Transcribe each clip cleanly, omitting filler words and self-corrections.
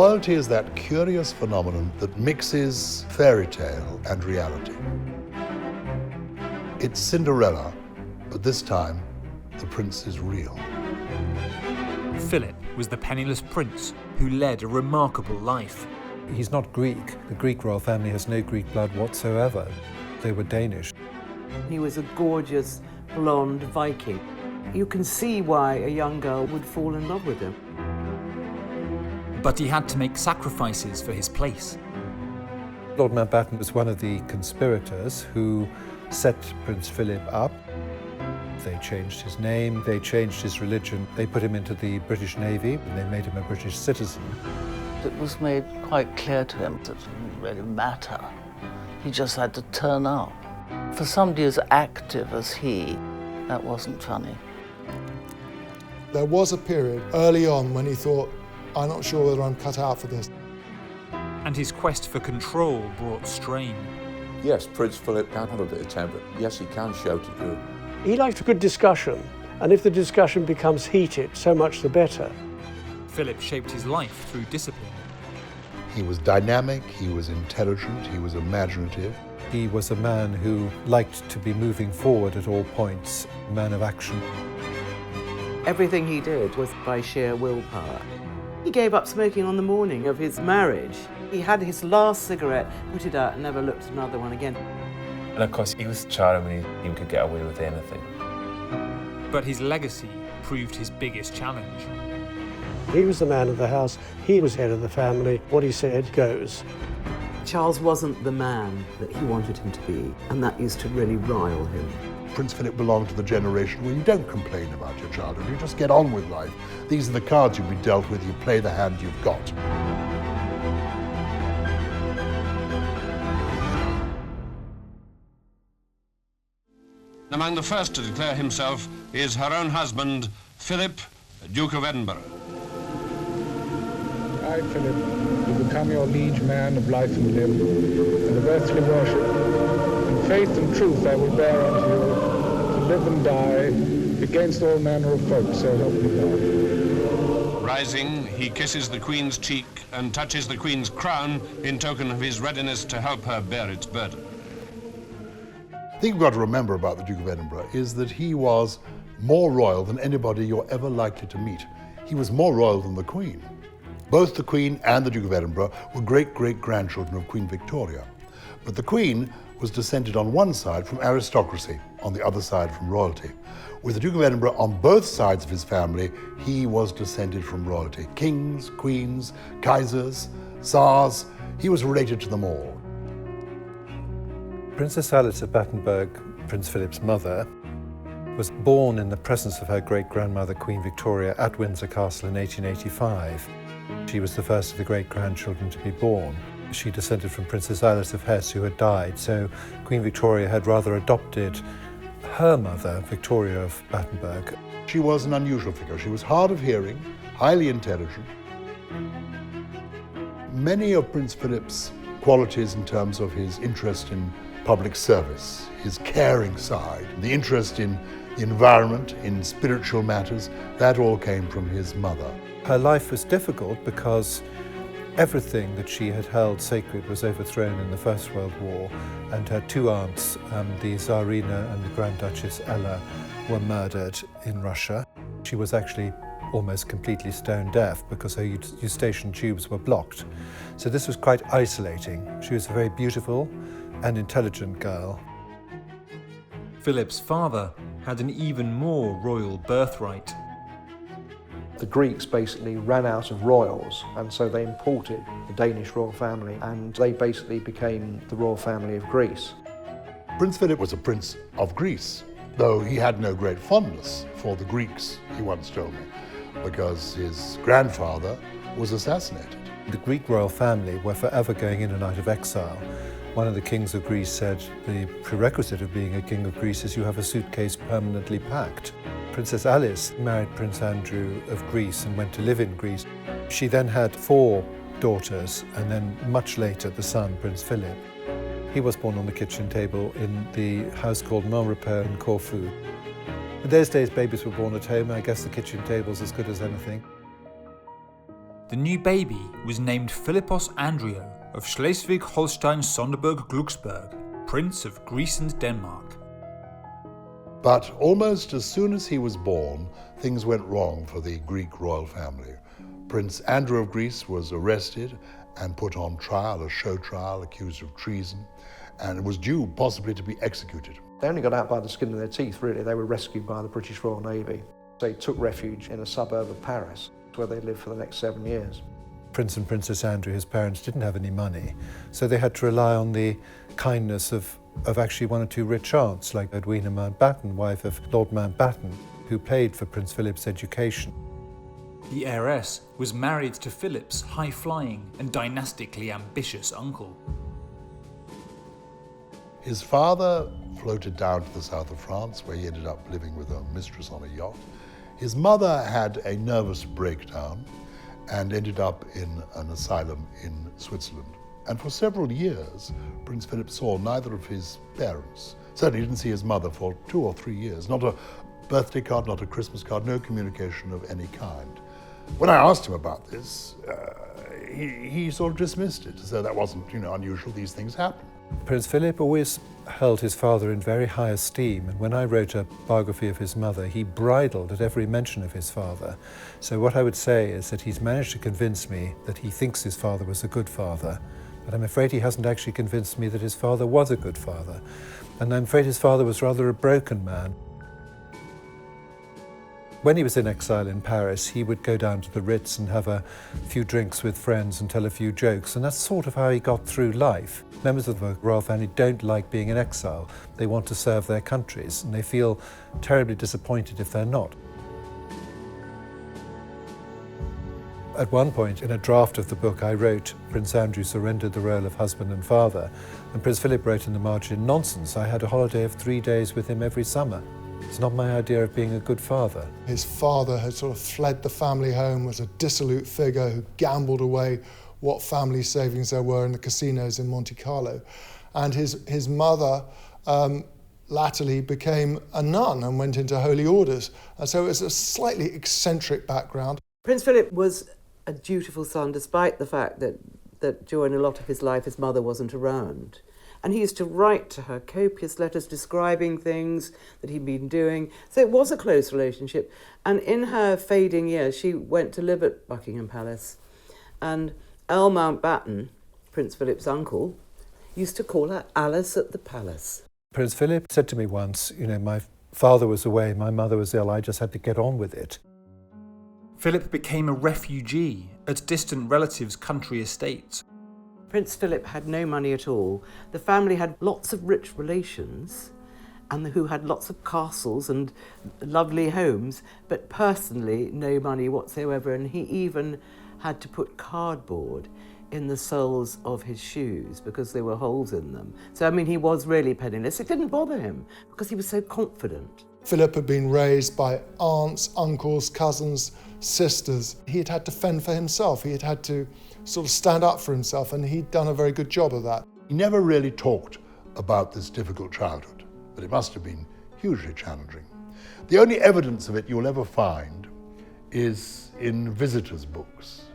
Royalty is that curious phenomenon that mixes fairy tale and reality. It's Cinderella, but this time the prince is real. Philip was the penniless prince who led a remarkable life. He's not Greek. The Greek royal family has no Greek blood whatsoever. They were Danish. He was a gorgeous, blonde Viking. You can see why a young girl would fall in love with him. But he had to make sacrifices for his place. Lord Mountbatten was one of the conspirators who set Prince Philip up. They changed his name, they changed his religion, they put him into the British Navy, and they made him a British citizen. It was made quite clear to him that it didn't really matter. He just had to turn up. For somebody as active as he, that wasn't funny. There was a period early on when he thought, I'm not sure whether I'm cut out for this. And his quest for control brought strain. Yes, Prince Philip can have a bit of temper. Yes, he can shout at you. He liked a good discussion, and if the discussion becomes heated, so much the better. Philip shaped his life through discipline. He was dynamic, he was intelligent, he was imaginative. He was a man who liked to be moving forward at all points, a man of action. Everything he did was by sheer willpower. He gave up smoking on the morning of his marriage. He had his last cigarette, put it out, and never looked at another one again. And of course, he was charming and he could get away with anything. But his legacy proved his biggest challenge. He was the man of the house, he was head of the family. What he said goes. Charles wasn't the man that he wanted him to be, and that used to really rile him. Prince Philip belonged to the generation where you don't complain about your childhood, you just get on with life. These are the cards you'll be dealt with, you play the hand you've got. Among the first to declare himself is her own husband, Philip, Duke of Edinburgh. I, Philip, will become your liege man of life and limb, and of earthly worship. In faith and truth I will bear unto you, to live and die, against all manner of folk, so help me God. Rising, he kisses the Queen's cheek and touches the Queen's crown in token of his readiness to help her bear its burden. The thing you've got to remember about the Duke of Edinburgh is that he was more royal than anybody you're ever likely to meet. He was more royal than the Queen. Both the Queen and the Duke of Edinburgh were great-great-grandchildren of Queen Victoria. But the Queen was descended on one side from aristocracy, on the other side from royalty. With the Duke of Edinburgh, on both sides of his family, he was descended from royalty. Kings, queens, kaisers, tsars, he was related to them all. Princess Alice of Battenberg, Prince Philip's mother, was born in the presence of her great-grandmother, Queen Victoria, at Windsor Castle in 1885. She was the first of the great-grandchildren to be born. She descended from Princess Alice of Hesse, who had died, so Queen Victoria had rather adopted her mother, Victoria of Battenberg. She was an unusual figure. She was hard of hearing, highly intelligent. Many of Prince Philip's qualities in terms of his interest in public service, his caring side, the interest in the environment, in spiritual matters, that all came from his mother. Her life was difficult because everything that she had held sacred was overthrown in the First World War, and her two aunts, the Tsarina and the Grand Duchess Ella, were murdered in Russia. She was actually almost completely stone deaf because her eustachian tubes were blocked. So this was quite isolating. She was a very beautiful and intelligent girl. Philip's father had an even more royal birthright. The Greeks basically ran out of royals, and so they imported the Danish royal family, and they basically became the royal family of Greece. Prince Philip was a prince of Greece, though he had no great fondness for the Greeks, he once told me, because his grandfather was assassinated. The Greek royal family were forever going in and out of exile. One of the kings of Greece said the prerequisite of being a king of Greece is you have a suitcase permanently packed. Princess Alice married Prince Andrew of Greece and went to live in Greece. She then had 4 daughters, and then much later the son, Prince Philip. He was born on the kitchen table in the house called Montrepos in Corfu. In those days, babies were born at home. I guess the kitchen table's as good as anything. The new baby was named Philippos Andrio of Schleswig-Holstein-Sonderburg-Glücksburg, Prince of Greece and Denmark. But almost as soon as he was born, things went wrong for the Greek royal family. Prince Andrew of Greece was arrested and put on trial, a show trial, accused of treason, and was due possibly to be executed. They only got out by the skin of their teeth, really. They were rescued by the British Royal Navy. They took refuge in a suburb of Paris, where they lived for the next 7 years. Prince and Princess Andrew, his parents, didn't have any money, so they had to rely on the kindness of actually one or two rich aunts, like Edwina Mountbatten, wife of Lord Mountbatten, who paid for Prince Philip's education. The heiress was married to Philip's high-flying and dynastically ambitious uncle. His father floated down to the south of France, where he ended up living with a mistress on a yacht. His mother had a nervous breakdown and ended up in an asylum in Switzerland. And for several years, Prince Philip saw neither of his parents. Certainly didn't see his mother for 2 or 3 years. Not a birthday card, not a Christmas card, no communication of any kind. When I asked him about this, he sort of dismissed it, as though that wasn't, unusual, these things happen. Prince Philip always held his father in very high esteem, and when I wrote a biography of his mother, he bridled at every mention of his father. So what I would say is that he's managed to convince me that he thinks his father was a good father, but I'm afraid he hasn't actually convinced me that his father was a good father. And I'm afraid his father was rather a broken man. When he was in exile in Paris, he would go down to the Ritz and have a few drinks with friends and tell a few jokes, and that's sort of how he got through life. Members of the royal family don't like being in exile. They want to serve their countries, and they feel terribly disappointed if they're not. At one point, in a draft of the book, I wrote, Prince Andrew surrendered the role of husband and father, and Prince Philip wrote in the margin, nonsense, I had a holiday of 3 days with him every summer. It's not my idea of being a good father. His father had sort of fled the family home, was a dissolute figure who gambled away what family savings there were in the casinos in Monte Carlo. And his mother latterly became a nun and went into holy orders. And so it's a slightly eccentric background. Prince Philip was a dutiful son, despite the fact that during a lot of his life his mother wasn't around. And he used to write to her copious letters describing things that he'd been doing. So it was a close relationship. And in her fading years, she went to live at Buckingham Palace. And Earl Mountbatten, Prince Philip's uncle, used to call her Alice at the Palace. Prince Philip said to me once, my father was away, my mother was ill, I just had to get on with it. Philip became a refugee at distant relatives' country estates. Prince Philip had no money at all. The family had lots of rich relations and who had lots of castles and lovely homes, but personally no money whatsoever. And he even had to put cardboard in the soles of his shoes because there were holes in them. So, he was really penniless. It didn't bother him because he was so confident. Philip had been raised by aunts, uncles, cousins, sisters. He had had to fend for himself. He had had to sort of stand up for himself, and he'd done a very good job of that. He never really talked about this difficult childhood, but it must have been hugely challenging. The only evidence of it you'll ever find is in visitors' books.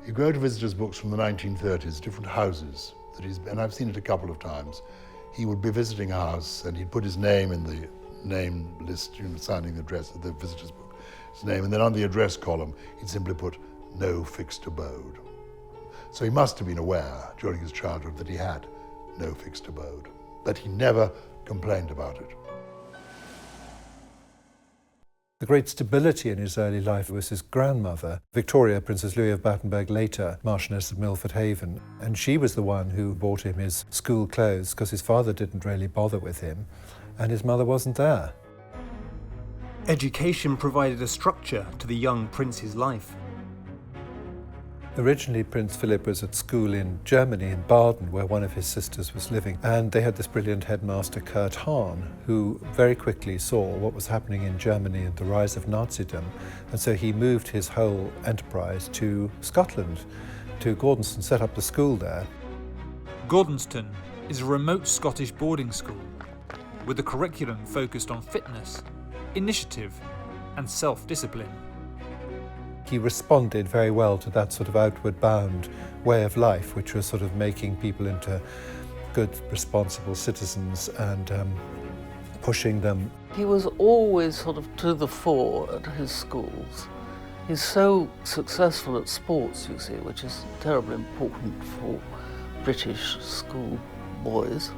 You go to visitors' books from the 1930s, different houses that and I've seen it a couple of times. He would be visiting a house and he'd put his name in the name list, signing the address of the visitors' book, his name, and then on the address column, he'd simply put no fixed abode. So he must have been aware during his childhood that he had no fixed abode, but he never complained about it. The great stability in his early life was his grandmother, Victoria, Princess Louis of Battenberg, later Marchioness of Milford Haven, and she was the one who bought him his school clothes because his father didn't really bother with him, and his mother wasn't there. Education provided a structure to the young prince's life. Originally, Prince Philip was at school in Germany, in Baden, where one of his sisters was living. And they had this brilliant headmaster, Kurt Hahn, who very quickly saw what was happening in Germany and the rise of Nazism. And so he moved his whole enterprise to Scotland, to Gordonston, set up the school there. Gordonston is a remote Scottish boarding school with a curriculum focused on fitness, initiative, and self-discipline. He responded very well to that sort of outward bound way of life, which was sort of making people into good, responsible citizens and pushing them. He was always sort of to the fore at his schools. He's so successful at sports, you see, which is terribly important for British school boys.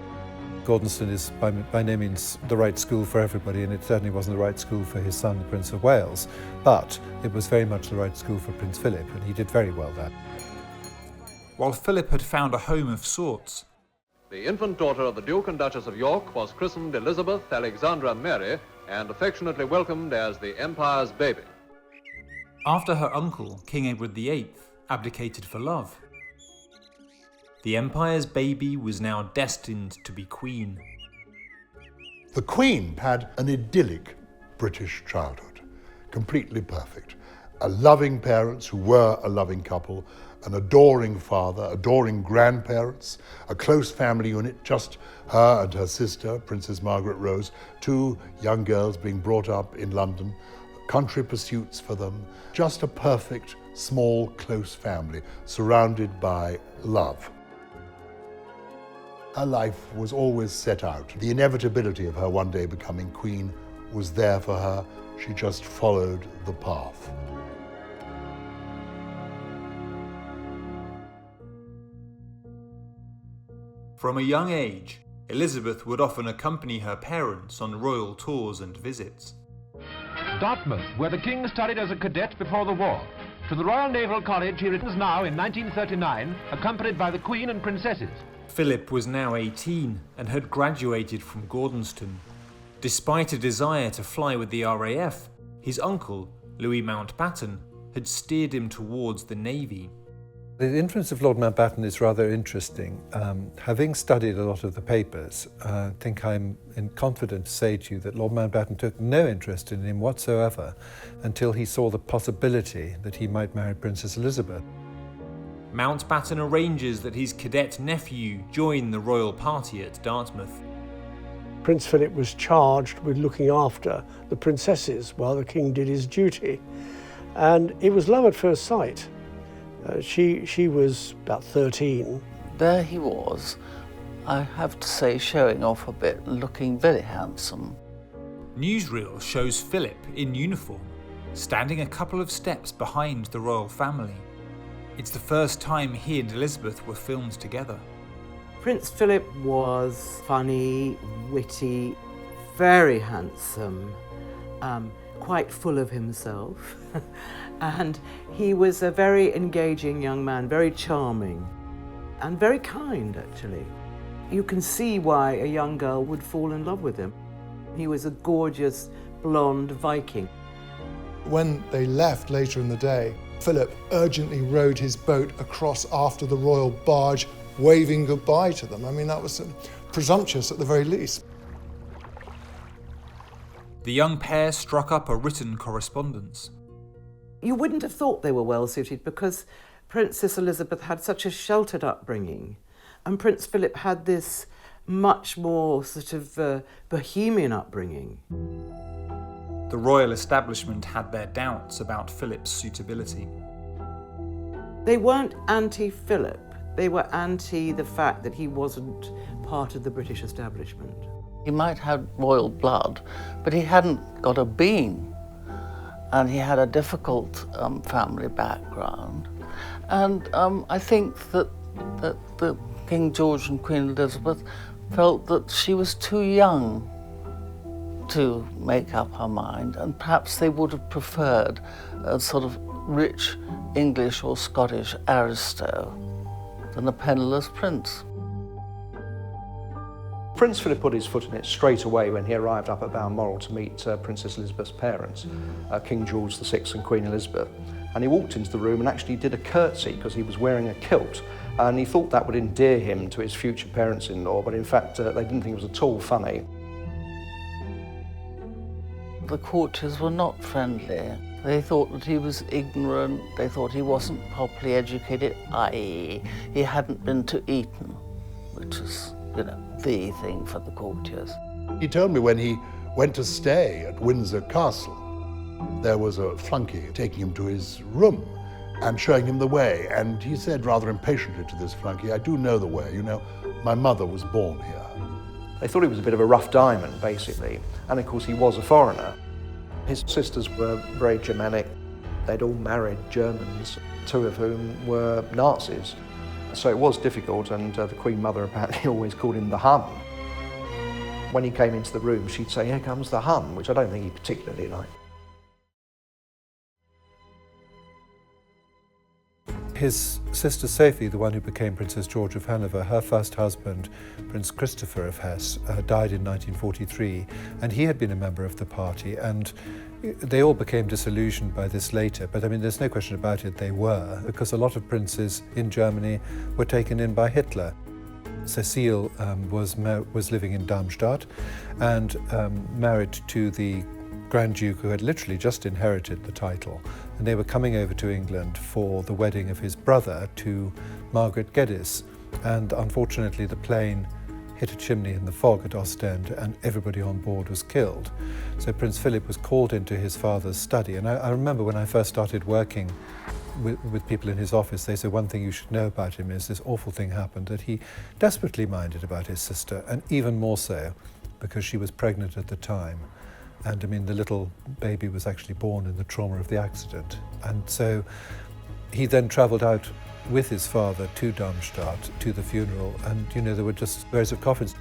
Gordonston is by no means the right school for everybody, and it certainly wasn't the right school for his son, the Prince of Wales, but it was very much the right school for Prince Philip, and he did very well there. While Philip had found a home of sorts, the infant daughter of the Duke and Duchess of York was christened Elizabeth Alexandra Mary and affectionately welcomed as the Empire's baby. after her uncle, King Edward VIII, abdicated for love, the Empire's baby was now destined to be queen. The Queen had an idyllic British childhood, completely perfect. A loving parents who were a loving couple, an adoring father, adoring grandparents, a close family unit, just her and her sister, Princess Margaret Rose, two young girls being brought up in London, country pursuits for them, just a perfect, small, close family surrounded by love. Her life was always set out. The inevitability of her one day becoming queen was there for her. She just followed the path. From a young age, Elizabeth would often accompany her parents on royal tours and visits. Dartmouth, where the King studied as a cadet before the war. To the Royal Naval College he returns now in 1939, accompanied by the Queen and princesses. Philip was now 18 and had graduated from Gordonston. Despite a desire to fly with the RAF, his uncle, Louis Mountbatten, had steered him towards the Navy. The influence of Lord Mountbatten is rather interesting. Having studied a lot of the papers, I think I'm confident to say to you that Lord Mountbatten took no interest in him whatsoever until he saw the possibility that he might marry Princess Elizabeth. Mountbatten arranges that his cadet nephew join the royal party at Dartmouth. Prince Philip was charged with looking after the princesses while the king did his duty. And it was love at first sight. She was about 13. There he was, I have to say, showing off a bit and looking very handsome. Newsreel shows Philip in uniform, standing a couple of steps behind the royal family. It's the first time he and Elizabeth were filmed together. Prince Philip was funny, witty, very handsome, quite full of himself. And he was a very engaging young man, very charming and very kind, actually. You can see why a young girl would fall in love with him. He was a gorgeous, blonde Viking. When they left later in the day, Philip urgently rowed his boat across after the royal barge, waving goodbye to them. I mean, that was presumptuous at the very least. The young pair struck up a written correspondence. You wouldn't have thought they were well suited because Princess Elizabeth had such a sheltered upbringing and Prince Philip had this much more sort of bohemian upbringing. The royal establishment had their doubts about Philip's suitability. They weren't anti-Philip, they were anti the fact that he wasn't part of the British establishment. He might have royal blood, but he hadn't got a bean. And he had a difficult family background. And I think that the King George and Queen Elizabeth felt that she was too young to make up her mind, and perhaps they would have preferred a sort of rich English or Scottish aristo than a penniless prince. Prince Philip put his foot in it straight away when he arrived up at Balmoral to meet Princess Elizabeth's parents, King George VI and Queen Elizabeth. And he walked into the room and actually did a curtsy because he was wearing a kilt. And he thought that would endear him to his future parents-in-law, but in fact they didn't think it was at all funny. The courtiers were not friendly. They thought that he was ignorant, they thought he wasn't properly educated, i.e. he hadn't been to Eton, which is, you know, the thing for the courtiers. He told me when he went to stay at Windsor Castle, There was a flunky taking him to his room and showing him the way, and he said rather impatiently to this flunky, "I do know the way, you know, my mother was born here." They thought he was a bit of a rough diamond, basically, and of course he was a foreigner. His sisters were very Germanic. They'd all married Germans, two of whom were Nazis. So it was difficult, and the Queen Mother apparently always called him the Hun. When he came into the room, she'd say, "Here comes the Hun," which I don't think he particularly liked. His sister Sophie, the one who became Princess George of Hanover, her first husband, Prince Christopher of Hesse, died in 1943, and he had been a member of the party, and they all became disillusioned by this later. But I mean, there's no question about it, they were, because a lot of princes in Germany were taken in by Hitler. Cecile was living in Darmstadt and married to the Grand Duke, who had literally just inherited the title, and they were coming over to England for the wedding of his brother to Margaret Geddes, and unfortunately the plane hit a chimney in the fog at Ostend and everybody on board was killed. So Prince Philip was called into his father's study, and I remember when I first started working with people in his office, they said one thing you should know about him is this awful thing happened, that he desperately minded about his sister, and even more so because she was pregnant at the time. And I mean, the little baby was actually born in the trauma of the accident. And so he then travelled out with his father to Darmstadt, to the funeral, and, you know, there were just rows of coffins.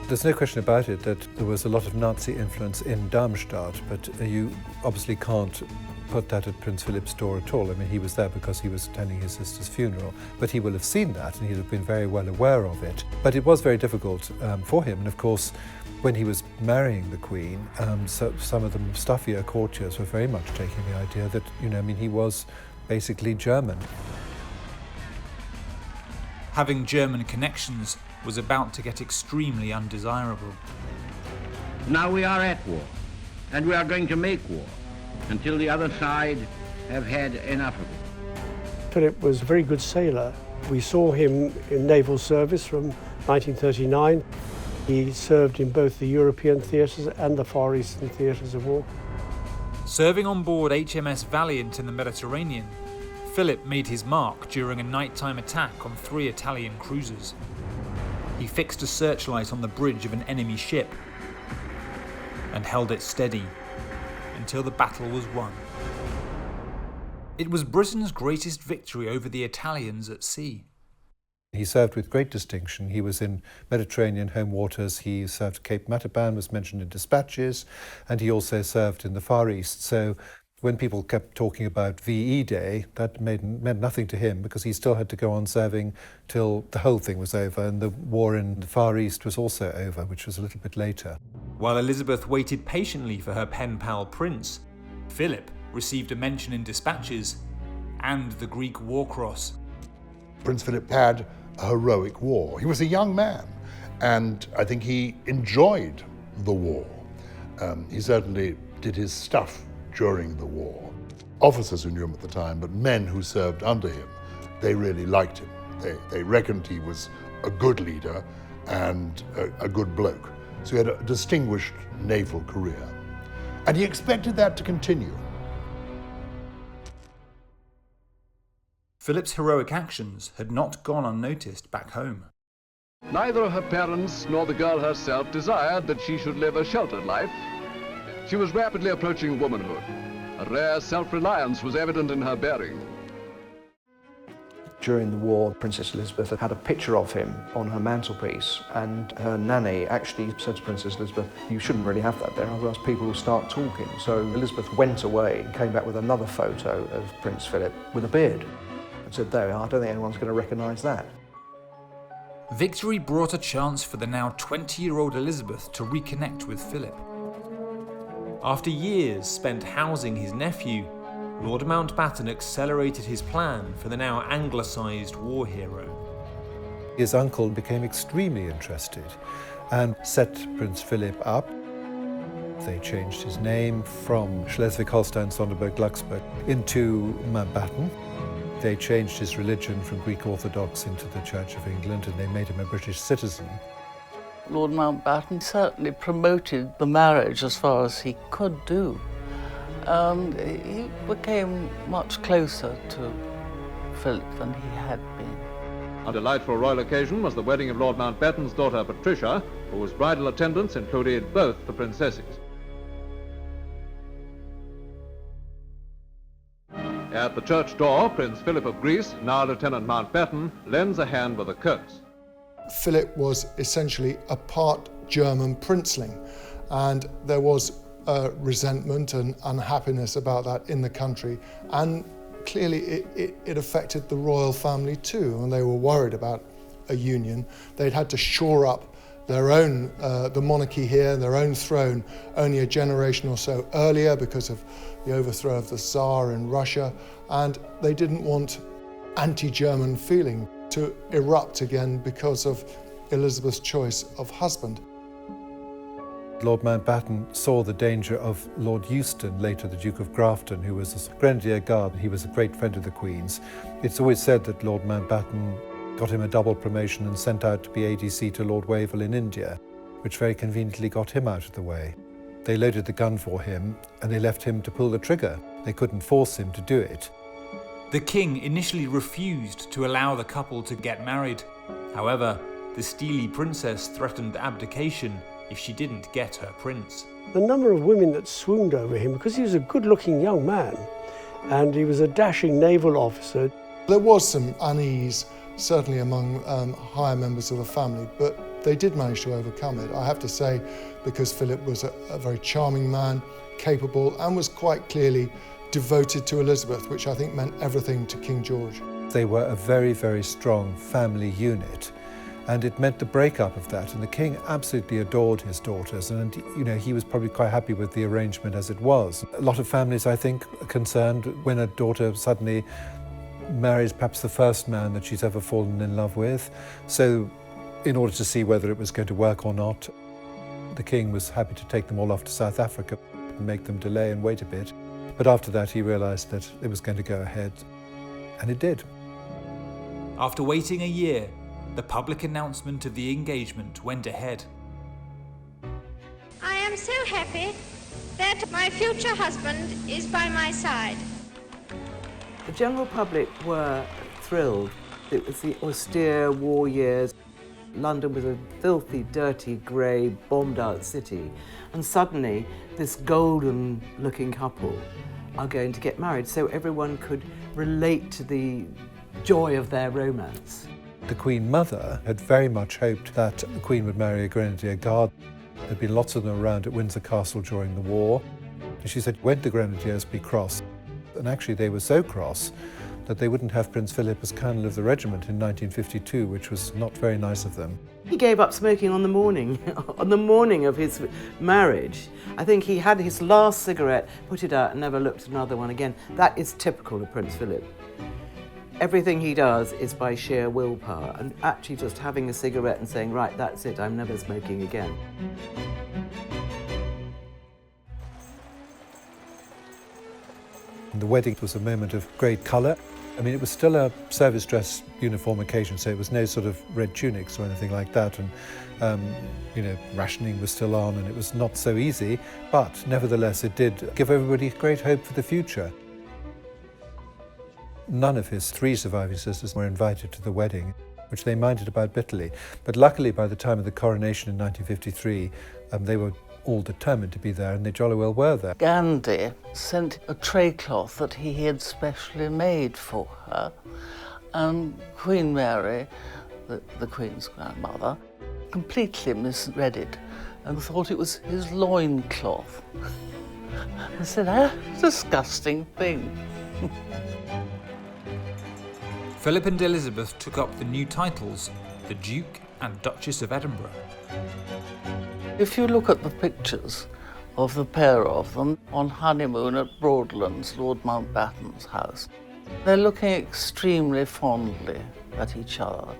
There's no question about it that there was a lot of Nazi influence in Darmstadt, but you obviously can't put that at Prince Philip's door at all. I mean, he was there because he was attending his sister's funeral, but he will have seen that and he'll have been very well aware of it. But it was very difficult for him, and of course, when he was marrying the Queen, so some of the stuffier courtiers were very much taking the idea that, you know, I mean, he was basically German. Having German connections was about to get extremely undesirable. Now we are at war, and we are going to make war until the other side have had enough of it. Philip was a very good sailor. We saw him in naval service from 1939. He served in both the European theatres and the Far Eastern theatres of war. Serving on board HMS Valiant in the Mediterranean, Philip made his mark during a nighttime attack on 3 Italian cruisers. He fixed a searchlight on the bridge of an enemy ship and held it steady until the battle was won. It was Britain's greatest victory over the Italians at sea. He served with great distinction. He was in Mediterranean home waters. He served Cape Matapan, was mentioned in dispatches, and he also served in the Far East. So when people kept talking about VE Day, that meant nothing to him because he still had to go on serving till the whole thing was over, and the war in the Far East was also over, which was a little bit later. While Elizabeth waited patiently for her pen pal Prince, Philip received a mention in dispatches and the Greek War Cross. Prince Philip had a heroic war. He was a young man, and I think he enjoyed the war. He certainly did his stuff during the war. Officers who knew him at the time, but men who served under him, they really liked him. They reckoned he was a good leader and a good bloke. So he had a distinguished naval career. And he expected that to continue. Philip's heroic actions had not gone unnoticed back home. Neither her parents nor the girl herself desired that she should live a sheltered life. She was rapidly approaching womanhood. A rare self-reliance was evident in her bearing. During the war, Princess Elizabeth had a picture of him on her mantelpiece, and her nanny actually said to Princess Elizabeth, "You shouldn't really have that there, otherwise people will start talking." So Elizabeth went away and came back with another photo of Prince Philip with a beard and said, "There, I don't think anyone's going to recognise that." Victory brought a chance for the now 20-year-old Elizabeth to reconnect with Philip. After years spent housing his nephew, Lord Mountbatten accelerated his plan for the now anglicised war hero. His uncle became extremely interested and set Prince Philip up. They changed his name from Schleswig-Holstein, Sonderburg, Glucksburg into Mountbatten. They changed his religion from Greek Orthodox into the Church of England, and they made him a British citizen. Lord Mountbatten certainly promoted the marriage as far as he could do. and he became much closer to Philip than he had been. A delightful royal occasion was the wedding of Lord Mountbatten's daughter Patricia, whose bridal attendants included both the princesses. At the church door, Prince Philip of Greece, now Lieutenant Mountbatten, lends a hand with the Kirks. Philip was essentially a part German princeling, and there was resentment and unhappiness about that in the country, and clearly it affected the royal family too, and they were worried about a union. They'd had to shore up their own, the monarchy here, their own throne, only a generation or so earlier because of the overthrow of the Tsar in Russia, and they didn't want anti-German feeling to erupt again because of Elizabeth's choice of husband. Lord Mountbatten saw the danger of Lord Euston, later the Duke of Grafton, who was a Grenadier Guard. He was a great friend of the Queen's. It's always said that Lord Mountbatten got him a double promotion and sent out to be ADC to Lord Wavell in India, which very conveniently got him out of the way. They loaded the gun for him and they left him to pull the trigger. They couldn't force him to do it. The king initially refused to allow the couple to get married. However, the steely princess threatened abdication if she didn't get her prince. The number of women that swooned over him, because he was a good-looking young man and he was a dashing naval officer. There was some unease, certainly among higher members of the family, but they did manage to overcome it. I have to say, because Philip was a very charming man, capable, and was quite clearly devoted to Elizabeth, which I think meant everything to King George. They were a very, very strong family unit, and it meant the breakup of that, and the king absolutely adored his daughters, and he was probably quite happy with the arrangement as it was. A lot of families, I think, are concerned when a daughter suddenly marries perhaps the first man that she's ever fallen in love with. So in order to see whether it was going to work or not, the king was happy to take them all off to South Africa and make them delay and wait a bit. But after that, he realised that it was going to go ahead, and it did. After waiting a year, the public announcement of the engagement went ahead. I am so happy that my future husband is by my side. The general public were thrilled. It was the austere war years. London was a filthy, dirty, grey, bombed-out city. And suddenly, this golden-looking couple are going to get married, so everyone could relate to the joy of their romance. The Queen Mother had very much hoped that the Queen would marry a Grenadier Guard. There'd been lots of them around at Windsor Castle during the war. And she said, won't the Grenadiers be cross? And actually they were so cross that they wouldn't have Prince Philip as Colonel of the regiment in 1952, which was not very nice of them. He gave up smoking on the morning of his marriage. I think he had his last cigarette, put it out and never looked at another one again. That is typical of Prince Philip. Everything he does is by sheer willpower, and actually just having a cigarette and saying, right, that's it, I'm never smoking again. The wedding was a moment of great colour. I mean, it was still a service dress uniform occasion, so it was no sort of red tunics or anything like that, and rationing was still on, and it was not so easy, but nevertheless it did give everybody great hope for the future. None of his 3 surviving sisters were invited to the wedding, which they minded about bitterly, but luckily by the time of the coronation in 1953, they were all determined to be there, and they jolly well were there. Gandhi sent a tray cloth that he had specially made for her, and Queen Mary, the Queen's grandmother, completely misread it and thought it was his loincloth. And said, disgusting thing. Philip and Elizabeth took up the new titles, the Duke and Duchess of Edinburgh. If you look at the pictures of the pair of them on honeymoon at Broadlands, Lord Mountbatten's house, they're looking extremely fondly at each other.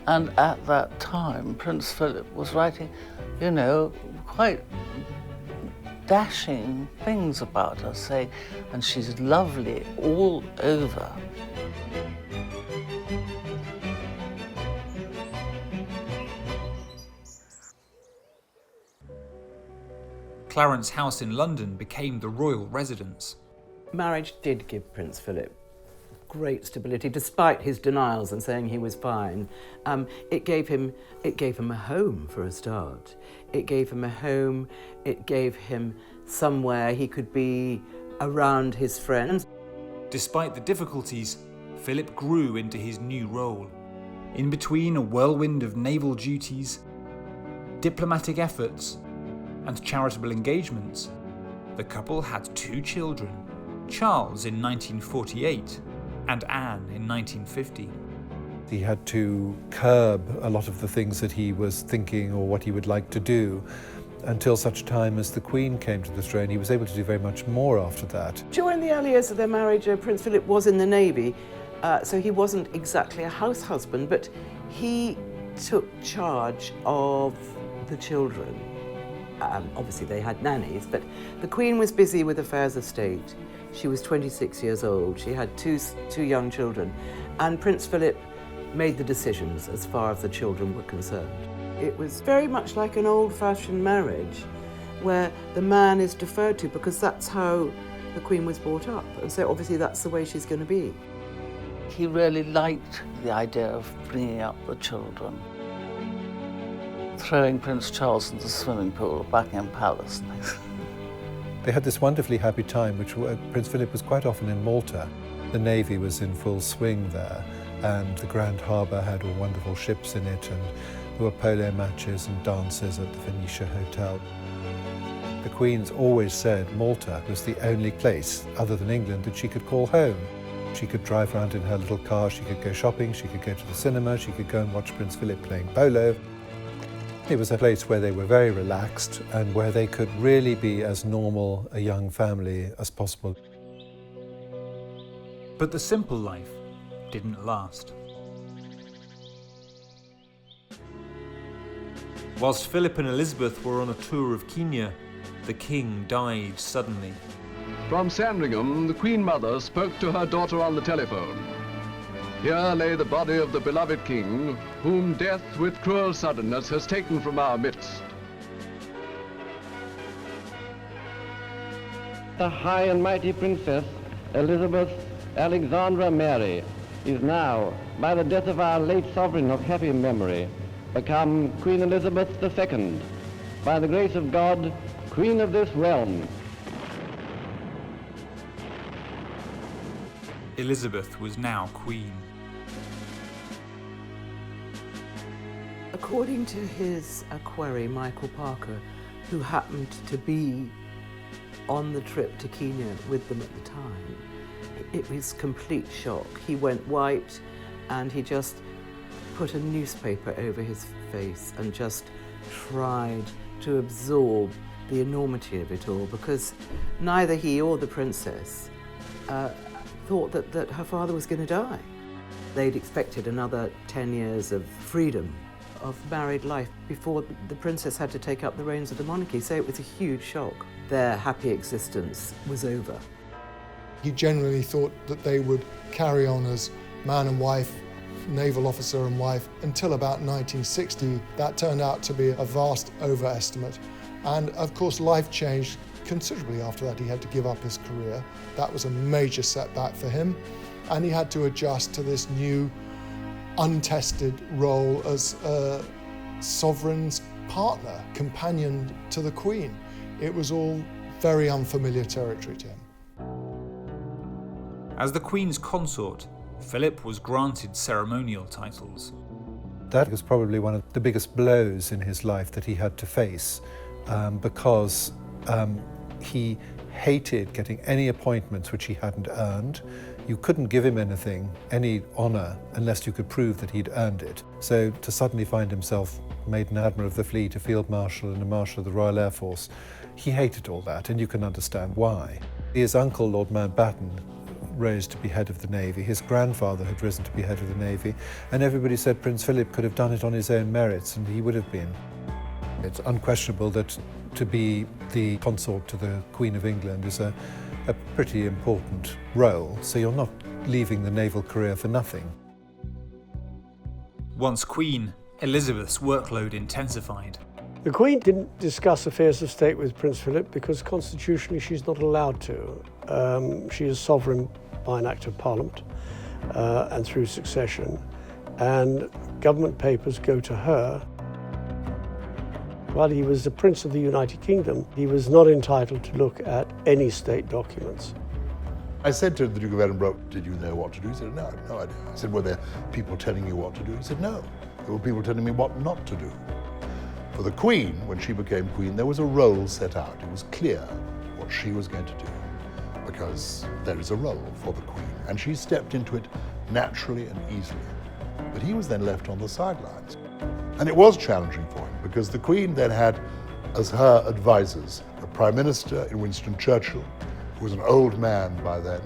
And at that time, Prince Philip was writing, quite dashing things about her, saying, and she's lovely all over. Clarence House in London became the royal residence. Marriage did give Prince Philip great stability, despite his denials and saying he was fine. It gave him a home for a start. It gave him a home. It gave him somewhere he could be around his friends. Despite the difficulties, Philip grew into his new role. In between a whirlwind of naval duties, diplomatic efforts, and charitable engagements, the couple had 2 children, Charles in 1948 and Anne in 1950. He had to curb a lot of the things that he was thinking or what he would like to do until such time as the Queen came to the throne. He was able to do very much more after that. During the early years of their marriage, Prince Philip was in the Navy, so he wasn't exactly a house husband, but he took charge of the children. Obviously they had nannies, but the Queen was busy with affairs of state. She was 26 years old. She had two young children, and Prince Philip made the decisions as far as the children were concerned. It was very much like an old-fashioned marriage where the man is deferred to because that's how the Queen was brought up, and so obviously that's the way she's going to be. He really liked the idea of bringing up the children. Throwing Prince Charles into the swimming pool at Buckingham Palace. They had this wonderfully happy time, which Prince Philip was quite often in Malta. The Navy was in full swing there, and the Grand Harbour had all wonderful ships in it, and there were polo matches and dances at the Venetia Hotel. The Queen's always said Malta was the only place, other than England, that she could call home. She could drive around in her little car, she could go shopping, she could go to the cinema, she could go and watch Prince Philip playing polo. It was a place where they were very relaxed and where they could really be as normal a young family as possible. But the simple life didn't last. Whilst Philip and Elizabeth were on a tour of Kenya, the king died suddenly. From Sandringham, the Queen Mother spoke to her daughter on the telephone. Here lay the body of the beloved king, whom death with cruel suddenness has taken from our midst. The high and mighty Princess Elizabeth Alexandra Mary is now, by the death of our late sovereign of happy memory, become Queen Elizabeth II, by the grace of God, Queen of this realm. Elizabeth was now queen. According to his equerry, Michael Parker, who happened to be on the trip to Kenya with them at the time, it was complete shock. He went white and he just put a newspaper over his face and just tried to absorb the enormity of it all, because neither he or the princess thought that her father was going to die. They'd expected another 10 years of freedom, of married life, before the princess had to take up the reins of the monarchy, so it was a huge shock. Their happy existence was over. He generally thought that they would carry on as man and wife, naval officer and wife, until about 1960. That turned out to be a vast overestimate. And of course, life changed considerably after that. He had to give up his career. That was a major setback for him. And he had to adjust to this new, untested role as a sovereign's partner, companion to the Queen. It was all very unfamiliar territory to him. As the Queen's consort, Philip was granted ceremonial titles. That was probably one of the biggest blows in his life that he had to face, because he hated getting any appointments which he hadn't earned. You couldn't give him anything, any honour, unless you could prove that he'd earned it. So to suddenly find himself made an Admiral of the Fleet, a Field Marshal and a Marshal of the Royal Air Force, he hated all that, and you can understand why. His uncle, Lord Mountbatten, rose to be head of the Navy. His grandfather had risen to be head of the Navy, and everybody said Prince Philip could have done it on his own merits, and he would have been. It's unquestionable that to be the consort to the Queen of England is a pretty important role, so you're not leaving the naval career for nothing. Once Queen, Elizabeth's workload intensified. The Queen didn't discuss affairs of state with Prince Philip because constitutionally she's not allowed to. She is sovereign by an act of Parliament and through succession, and government papers go to her. While he was the Prince of the United Kingdom, he was not entitled to look at any state documents. I said to the Duke of Edinburgh, did you know what to do? He said, no, I have no idea. I said, were there people telling you what to do? He said, no, there were people telling me what not to do. For the Queen, when she became Queen, there was a role set out. It was clear what she was going to do, because there is a role for the Queen, and she stepped into it naturally and easily. But he was then left on the sidelines. And it was challenging for him, because the Queen then had as her advisors a Prime Minister in Winston Churchill, who was an old man by then,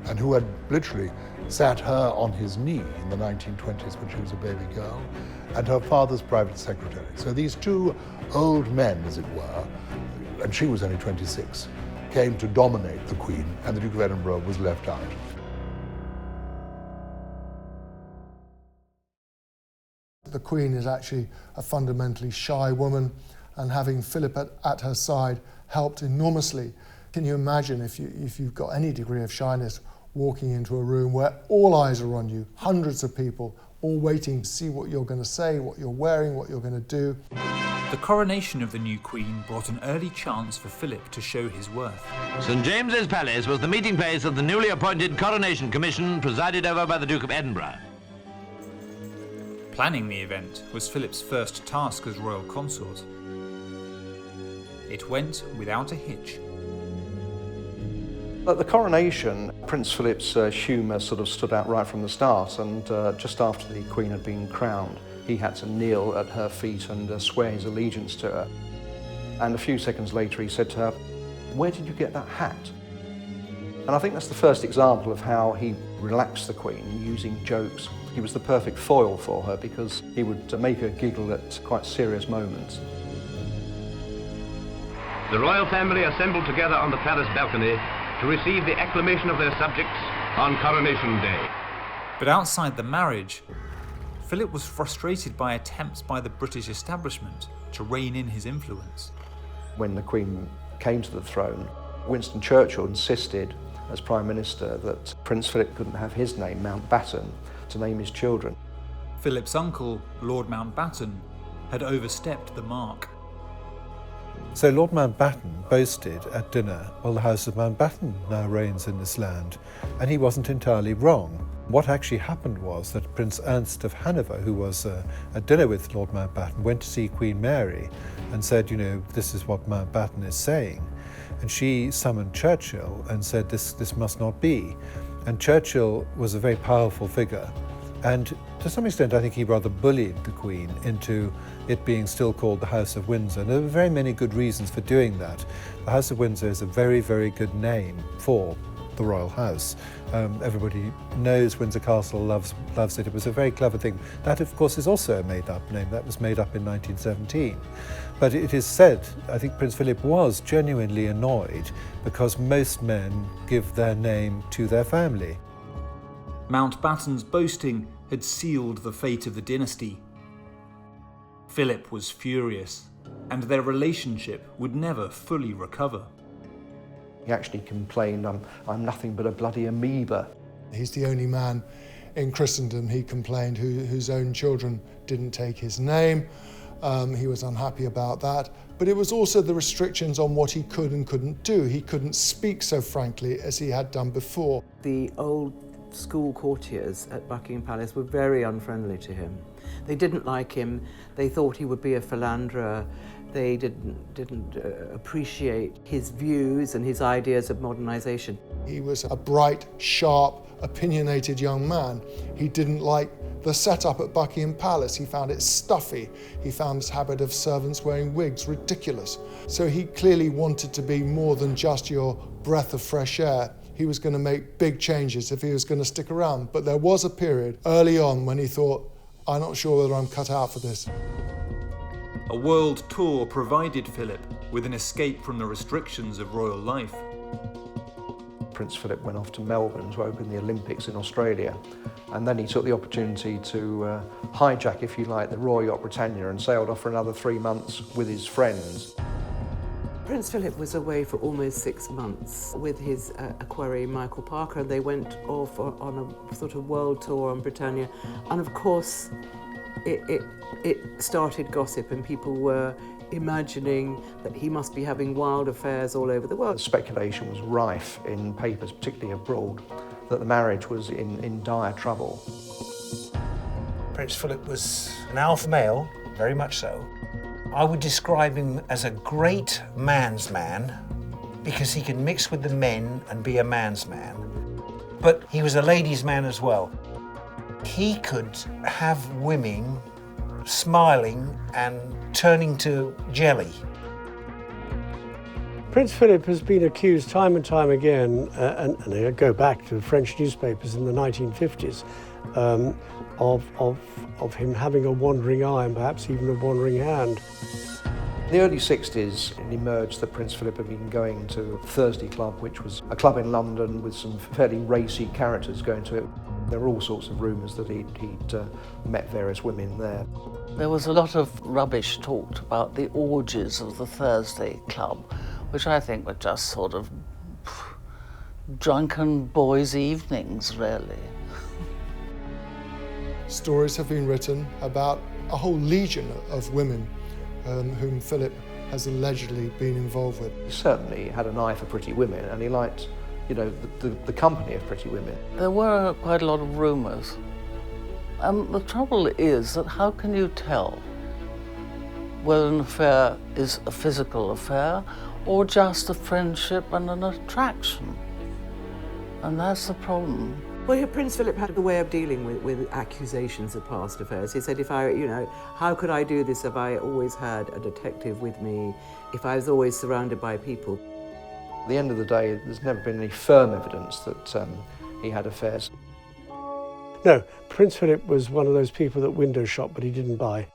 and who had literally sat her on his knee in the 1920s when she was a baby girl, and her father's private secretary. So these two old men, as it were, and she was only 26, came to dominate the Queen, and the Duke of Edinburgh was left out. The Queen is actually a fundamentally shy woman, and having Philip at her side helped enormously. Can you imagine if you've got any degree of shyness, walking into a room where all eyes are on you, hundreds of people, all waiting to see what you're going to say, what you're wearing, what you're going to do. The coronation of the new Queen brought an early chance for Philip to show his worth. St James's Palace was the meeting place of the newly appointed Coronation Commission, presided over by the Duke of Edinburgh. Planning the event was Philip's first task as royal consort. It went without a hitch. At the coronation, Prince Philip's humour sort of stood out right from the start, and just after the Queen had been crowned, he had to kneel at her feet and swear his allegiance to her. And a few seconds later he said to her, "Where did you get that hat?" And I think that's the first example of how he relaxed the Queen using jokes. He was the perfect foil for her because he would make her giggle at quite serious moments. The royal family assembled together on the palace balcony to receive the acclamation of their subjects on Coronation Day. But outside the marriage, Philip was frustrated by attempts by the British establishment to rein in his influence. When the Queen came to the throne, Winston Churchill insisted, as Prime Minister, that Prince Philip couldn't have his name, Mountbatten, to name his children. Philip's uncle, Lord Mountbatten, had overstepped the mark. So Lord Mountbatten boasted at dinner, well, the House of Mountbatten now reigns in this land, and he wasn't entirely wrong. What actually happened was that Prince Ernst of Hanover, who was at dinner with Lord Mountbatten, went to see Queen Mary and said, you know, this is what Mountbatten is saying. And she summoned Churchill and said, this must not be. And Churchill was a very powerful figure. And to some extent, I think he rather bullied the Queen into it being still called the House of Windsor. And there were very many good reasons for doing that. The House of Windsor is a very, very good name for the royal house. Everybody knows Windsor Castle, loves it. It was a very clever thing. That, of course, is also a made-up name. That was made up in 1917. But it is said, I think Prince Philip was genuinely annoyed because most men give their name to their family. Mountbatten's boasting had sealed the fate of the dynasty. Philip was furious, and their relationship would never fully recover. He actually complained, I'm nothing but a bloody amoeba. He's the only man in Christendom, he complained, whose own children didn't take his name. He was unhappy about that. But it was also the restrictions on what he could and couldn't do. He couldn't speak so frankly as he had done before. The old school courtiers at Buckingham Palace were very unfriendly to him. They didn't like him. They thought he would be a philanderer. They didn't appreciate his views and his ideas of modernization. He was a bright, sharp, opinionated young man. He didn't like the setup at Buckingham Palace. He found it stuffy. He found this habit of servants wearing wigs ridiculous. So he clearly wanted to be more than just your breath of fresh air. He was going to make big changes if he was going to stick around. But there was a period early on when he thought, I'm not sure whether I'm cut out for this. A world tour provided Philip with an escape from the restrictions of royal life. Prince Philip went off to Melbourne to open the Olympics in Australia. And then he took the opportunity to hijack, if you like, the Royal Yacht Britannia and sailed off for another 3 months with his friends. Prince Philip was away for almost 6 months with his equerry Michael Parker. They went off on a sort of world tour on Britannia, and of course it started gossip, and people were imagining that he must be having wild affairs all over the world. The speculation was rife in papers, particularly abroad, that the marriage was in dire trouble. Prince Philip was an alpha male, very much so. I would describe him as a great man's man because he can mix with the men and be a man's man. But he was a ladies' man as well. He could have women smiling and turning to jelly. Prince Philip has been accused time and time again, and I go back to the French newspapers in the 1950s, of him having a wandering eye and perhaps even a wandering hand. In the early 60s, it emerged that Prince Philip had been going to Thursday Club, which was a club in London with some fairly racy characters going to it. There were all sorts of rumours that he'd met various women there. There was a lot of rubbish talked about the orgies of the Thursday Club, which I think were just sort of drunken boys' evenings, really. Stories have been written about a whole legion of women whom Philip has allegedly been involved with. He certainly had an eye for pretty women, and he liked, you know, the company of pretty women. There were quite a lot of rumours. And the trouble is that how can you tell whether an affair is a physical affair or just a friendship and an attraction? And that's the problem. Well, Prince Philip had a way of dealing with accusations of past affairs. He said, how could I do this if I always had a detective with me, if I was always surrounded by people? At the end of the day, there's never been any firm evidence that he had affairs. No, Prince Philip was one of those people that window shop, but he didn't buy.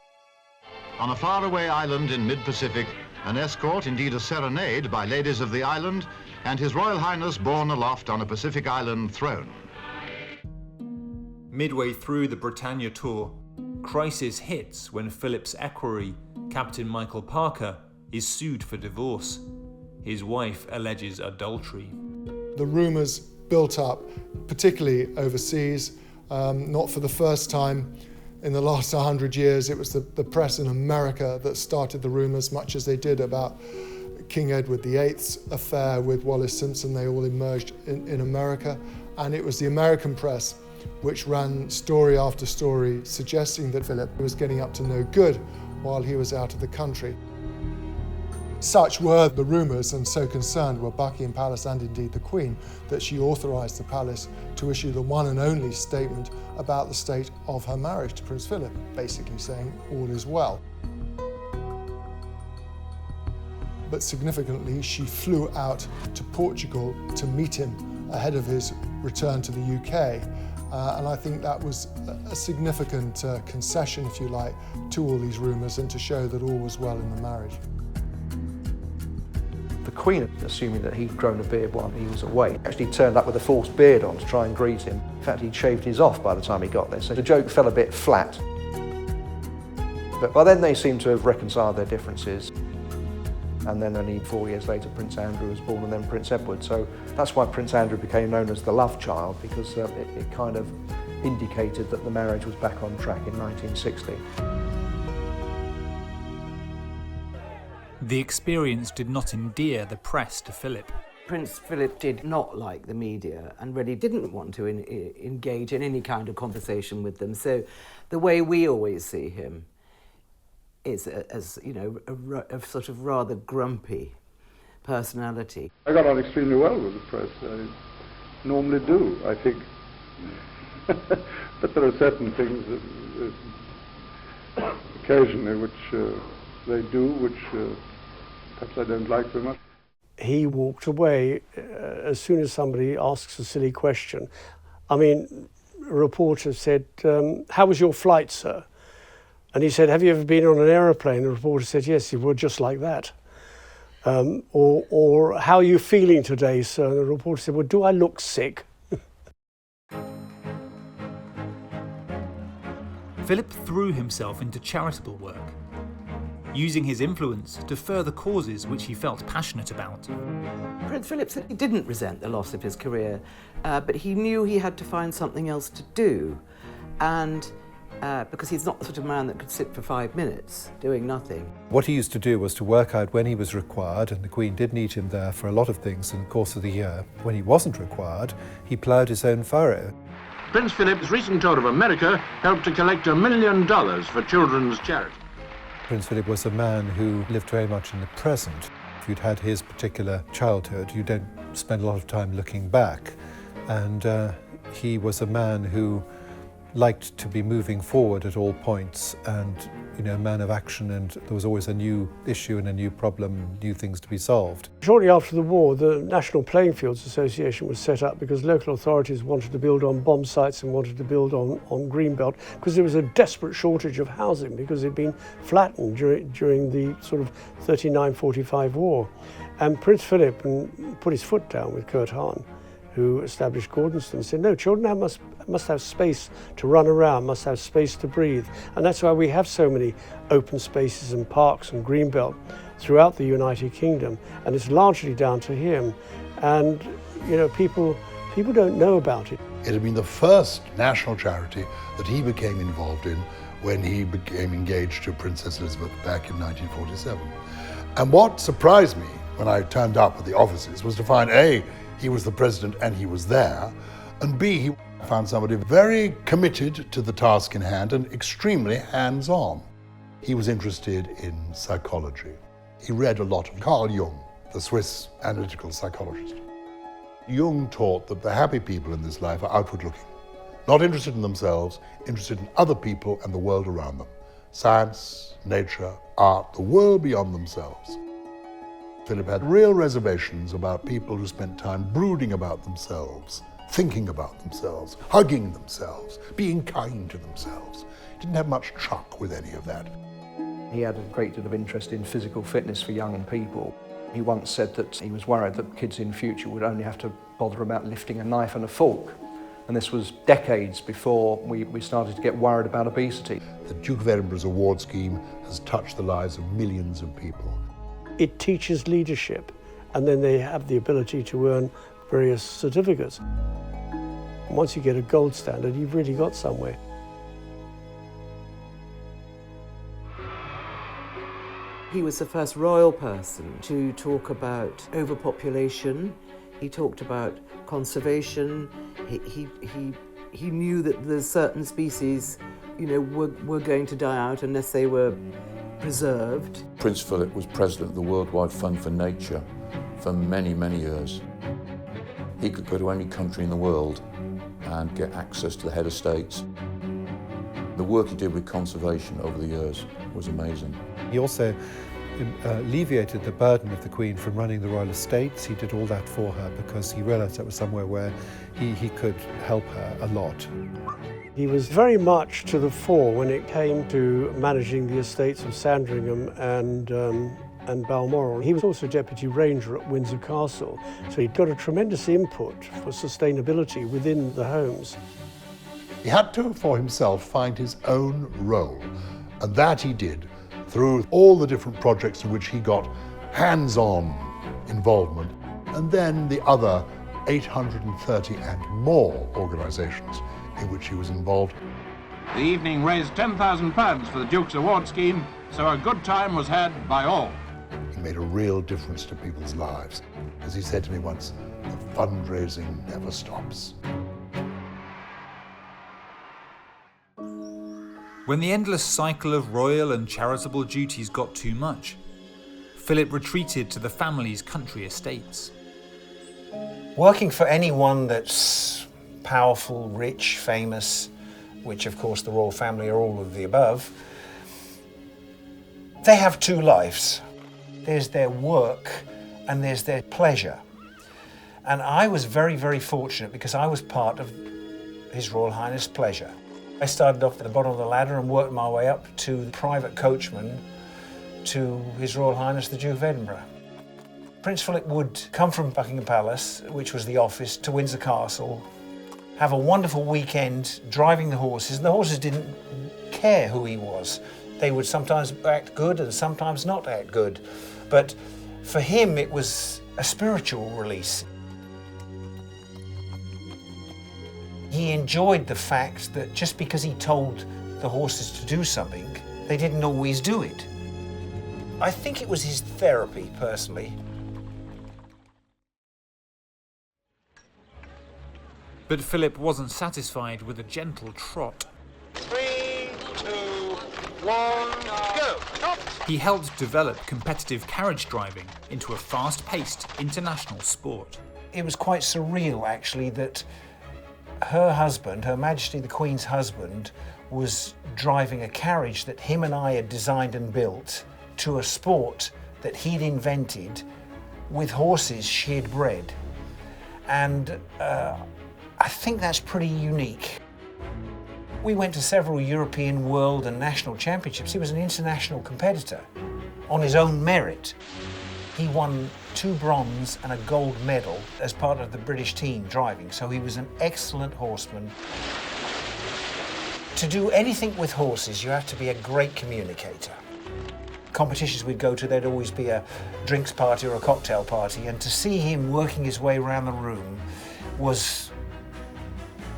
On a faraway island in mid-Pacific, an escort, indeed a serenade, by ladies of the island, and His Royal Highness borne aloft on a Pacific island throne. Midway through the Britannia tour, crisis hits when Philip's equerry, Captain Michael Parker, is sued for divorce. His wife alleges adultery. The rumours built up, particularly overseas. Not for the first time in the last 100 years. It was the press in America that started the rumours, much as they did about King Edward VIII's affair with Wallis Simpson. They all emerged in America. And it was the American press which ran story after story suggesting that Philip was getting up to no good while he was out of the country. Such were the rumours, and so concerned were Buckingham Palace and indeed the Queen, that she authorised the palace to issue the one and only statement about the state of her marriage to Prince Philip, basically saying all is well. But significantly, she flew out to Portugal to meet him ahead of his return to the UK. And I think that was a significant concession, if you like, to all these rumours and to show that all was well in the marriage. The Queen, assuming that he'd grown a beard while he was away, actually turned up with a false beard on to try and greet him. In fact, he'd shaved his off by the time he got there, so the joke fell a bit flat. But by then they seemed to have reconciled their differences. And then only 4 years later, Prince Andrew was born, and then Prince Edward. So that's why Prince Andrew became known as the love child, because it kind of indicated that the marriage was back on track in 1960. The experience did not endear the press to Philip. Prince Philip did not like the media and really didn't want to engage in any kind of conversation with them. So the way we always see him is as, you know, a sort of rather grumpy personality. I got on extremely well with the press. I normally do, I think. But there are certain things that occasionally which they do, which perhaps I don't like very much. He walked away as soon as somebody asks a silly question. I mean, a reporter said, "How was your flight, sir?" And he said, "Have you ever been on an aeroplane?" The reporter said, "Yes." He said, "Well, just like that." Or how are you feeling today, sir? And the reporter said, well, do I look sick? Philip threw himself into charitable work, using his influence to further causes which he felt passionate about. Prince Philip said he didn't resent the loss of his career, but he knew he had to find something else to do. And because he's not the sort of man that could sit for 5 minutes doing nothing. What he used to do was to work out when he was required, and the Queen did need him there for a lot of things in the course of the year. When he wasn't required, he ploughed his own furrow. Prince Philip's recent tour of America helped to collect $1 million for children's charity. Prince Philip was a man who lived very much in the present. If you'd had his particular childhood, you don't spend a lot of time looking back. And he was a man who liked to be moving forward at all points, and a man of action, and there was always a new issue and a new problem, new things to be solved. Shortly after the war, the National Playing Fields Association was set up because local authorities wanted to build on bomb sites and wanted to build on Greenbelt, because there was a desperate shortage of housing because it had been flattened during the sort of 39-45 war. And Prince Philip put his foot down with Kurt Hahn, who established Gordonston, and said, no, children must have space to run around, must have space to breathe. And that's why we have so many open spaces and parks and greenbelt throughout the United Kingdom. And it's largely down to him. And, people don't know about it. It had been the first national charity that he became involved in when he became engaged to Princess Elizabeth back in 1947. And what surprised me when I turned up at the offices was to find, A, he was the president and he was there, and B, he found somebody very committed to the task in hand and extremely hands-on. He was interested in psychology. He read a lot of Carl Jung, the Swiss analytical psychologist. Jung taught that the happy people in this life are outward-looking, not interested in themselves, interested in other people and the world around them. Science, nature, art, the world beyond themselves. Philip had real reservations about people who spent time brooding about themselves, thinking about themselves, hugging themselves, being kind to themselves. He didn't have much truck with any of that. He had a great deal of interest in physical fitness for young people. He once said that he was worried that kids in future would only have to bother about lifting a knife and a fork. And this was decades before we started to get worried about obesity. The Duke of Edinburgh's award scheme has touched the lives of millions of people. It teaches leadership, and then they have the ability to earn various certificates. And once you get a gold standard, you've really got somewhere. He was the first royal person to talk about overpopulation. He talked about conservation. He knew that there's certain species, were going to die out unless they were preserved. Prince Philip was president of the Worldwide Fund for Nature for many, many years. He could go to any country in the world and get access to the head of states. The work he did with conservation over the years was amazing. He also alleviated the burden of the Queen from running the royal estates. He did all that for her because he realised that was somewhere where he could help her a lot. He was very much to the fore when it came to managing the estates of Sandringham and Balmoral. He was also Deputy Ranger at Windsor Castle, so he'd got a tremendous input for sustainability within the homes. He had to, for himself, find his own role, and that he did through all the different projects in which he got hands-on involvement, and then the other 830 and more organisations in which he was involved. The evening raised £10,000 for the Duke's award scheme, so a good time was had by all. He made a real difference to people's lives. As he said to me once, the fundraising never stops. When the endless cycle of royal and charitable duties got too much, Philip retreated to the family's country estates. Working for anyone that's powerful, rich, famous, which of course the royal family are all of the above, they have two lives. There's their work and there's their pleasure. And I was very, very fortunate because I was part of His Royal Highness' pleasure. I started off at the bottom of the ladder and worked my way up to the private coachman to His Royal Highness the Duke of Edinburgh. Prince Philip would come from Buckingham Palace, which was the office, to Windsor Castle, have a wonderful weekend driving the horses, and the horses didn't care who he was. They would sometimes act good and sometimes not act good. But for him, it was a spiritual release. He enjoyed the fact that just because he told the horses to do something, they didn't always do it. I think it was his therapy, personally. But Philip wasn't satisfied with a gentle trot. 3, 2, 1, go! Stop! He helped develop competitive carriage driving into a fast-paced international sport. It was quite surreal, actually, that her husband, Her Majesty the Queen's husband, was driving a carriage that him and I had designed and built to a sport that he'd invented with horses she had bred. And I think that's pretty unique. We went to several European, world and national championships. He was an international competitor on his own merit. He won 2 bronze and a gold medal as part of the British team driving, so he was an excellent horseman. To do anything with horses, you have to be a great communicator. Competitions we'd go to, there'd always be a drinks party or a cocktail party, and to see him working his way around the room was...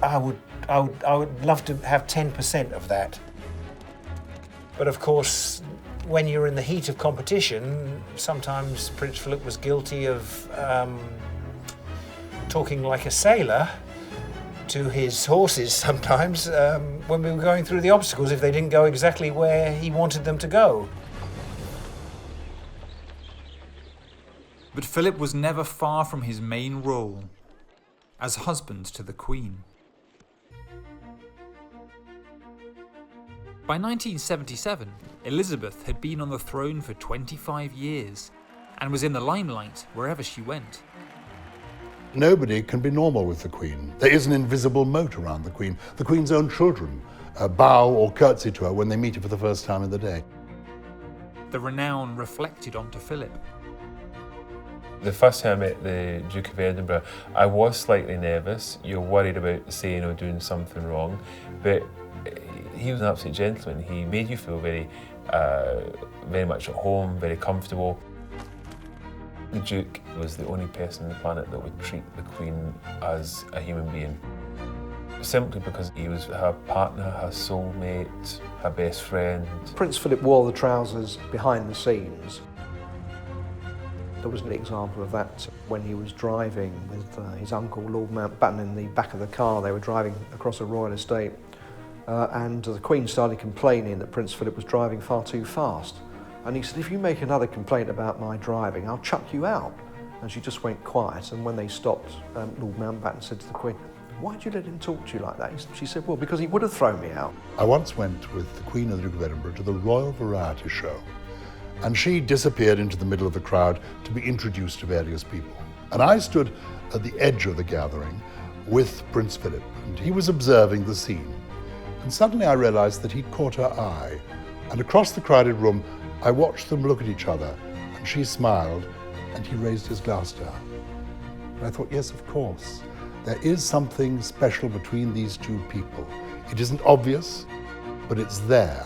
I would love to have 10% of that. But of course, when you're in the heat of competition, sometimes Prince Philip was guilty of talking like a sailor to his horses sometimes when we were going through the obstacles if they didn't go exactly where he wanted them to go. But Philip was never far from his main role as husband to the Queen. By 1977, Elizabeth had been on the throne for 25 years and was in the limelight wherever she went. Nobody can be normal with the Queen. There is an invisible moat around the Queen. The Queen's own children bow or curtsy to her when they meet her for the first time in the day. The renown reflected onto Philip. The first time I met the Duke of Edinburgh, I was slightly nervous. You're worried about saying or doing something wrong, but he was an absolute gentleman. He made you feel very much at home, very comfortable. The Duke was the only person on the planet that would treat the Queen as a human being. Simply because he was her partner, her soulmate, her best friend. Prince Philip wore the trousers behind the scenes. There was an example of that when he was driving with his uncle, Lord Mountbatten, in the back of the car. They were driving across a royal estate. And the Queen started complaining that Prince Philip was driving far too fast. And he said, if you make another complaint about my driving, I'll chuck you out. And she just went quiet. And when they stopped, Lord Mountbatten said to the Queen, why did you let him talk to you like that? She said, well, because he would have thrown me out. I once went with the Queen and the Duke of Edinburgh to the Royal Variety Show. And she disappeared into the middle of the crowd to be introduced to various people. And I stood at the edge of the gathering with Prince Philip, and he was observing the scene. And suddenly I realized that he'd caught her eye. And across the crowded room, I watched them look at each other, and she smiled, and he raised his glass to her. And I thought, yes, of course, there is something special between these two people. It isn't obvious, but it's there.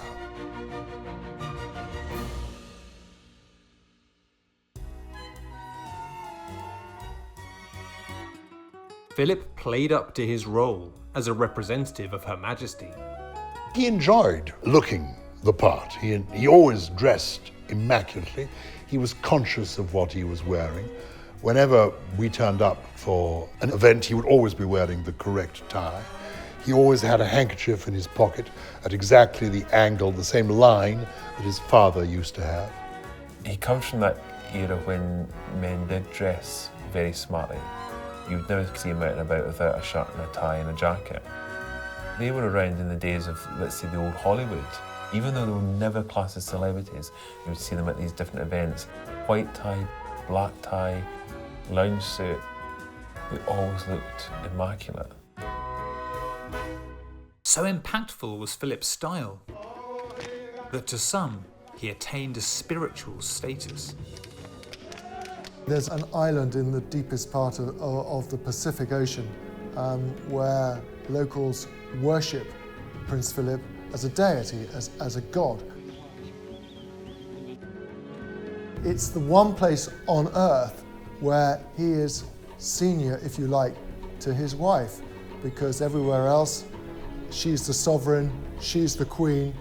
Philip played up to his role as a representative of Her Majesty. He enjoyed looking the part. He always dressed immaculately. He was conscious of what he was wearing. Whenever we turned up for an event, he would always be wearing the correct tie. He always had a handkerchief in his pocket at exactly the angle, the same line that his father used to have. He comes from that era when men did dress very smartly. You would never see him out and about without a shirt and a tie and a jacket. They were around in the days of, let's say, the old Hollywood. Even though they were never classed as celebrities, you would see them at these different events. White tie, black tie, lounge suit. They always looked immaculate. So impactful was Philip's style that to some, he attained a spiritual status. There's an island in the deepest part of the Pacific Ocean where locals worship Prince Philip as a deity, as a god. It's the one place on earth where he is senior, if you like, to his wife, because everywhere else, she's the sovereign, she's the queen,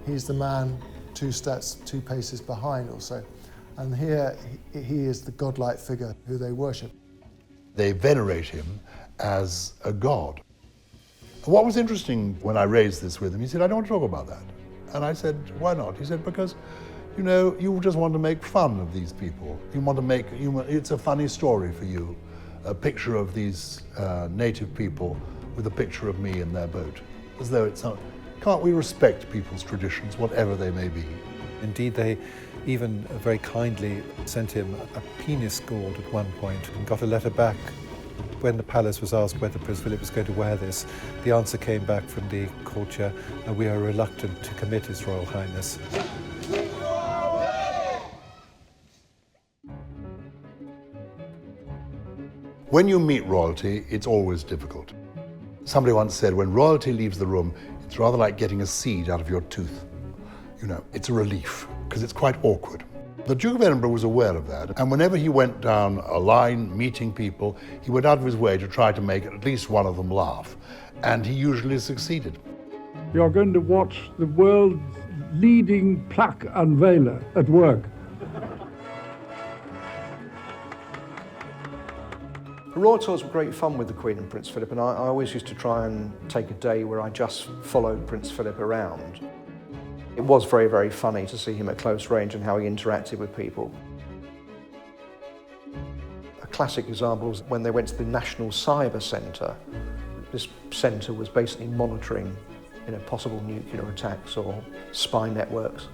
he's the man 2 steps, 2 paces behind or so. And here, he is the godlike figure who they worship. They venerate him as a god. What was interesting when I raised this with him, he said, I don't want to talk about that. And I said, why not? He said, because, you know, you just want to make fun of these people. You want to make, it's a funny story for you. A picture of these native people with a picture of me in their boat. As though it's not, can't we respect people's traditions, whatever they may be? Indeed, they even very kindly sent him a penis gourd at one point and got a letter back. When the palace was asked whether Prince Philip was going to wear this, the answer came back from the courtier, we are reluctant to commit His Royal Highness. When you meet royalty, it's always difficult. Somebody once said, when royalty leaves the room, it's rather like getting a seed out of your tooth. You know, it's a relief, because it's quite awkward. The Duke of Edinburgh was aware of that, and whenever he went down a line meeting people, he went out of his way to try to make at least one of them laugh, and he usually succeeded. You're going to watch the world's leading plaque unveiler at work. The Royal Tours were great fun with the Queen and Prince Philip, and I always used to try and take a day where I just followed Prince Philip around. It was very, very funny to see him at close range and how he interacted with people. A classic example was when they went to the National Cyber Centre. This centre was basically monitoring, possible nuclear attacks or spy networks.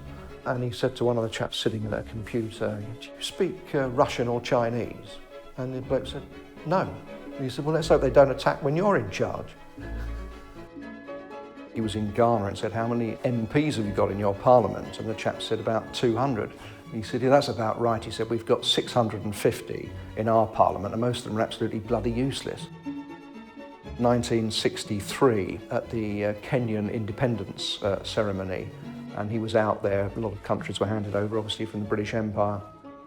And he said to one of the chaps sitting at a computer, "Do you speak Russian or Chinese?" And the bloke said, "No." And he said, "Well, let's hope they don't attack when you're in charge." He was in Ghana and said, "How many MPs have you got in your parliament?" And the chap said, "About 200. And he said, "Yeah, that's about right." He said, "We've got 650 in our parliament, and most of them are absolutely bloody useless." 1963, at the Kenyan independence ceremony, and he was out there. A lot of countries were handed over, obviously, from the British Empire.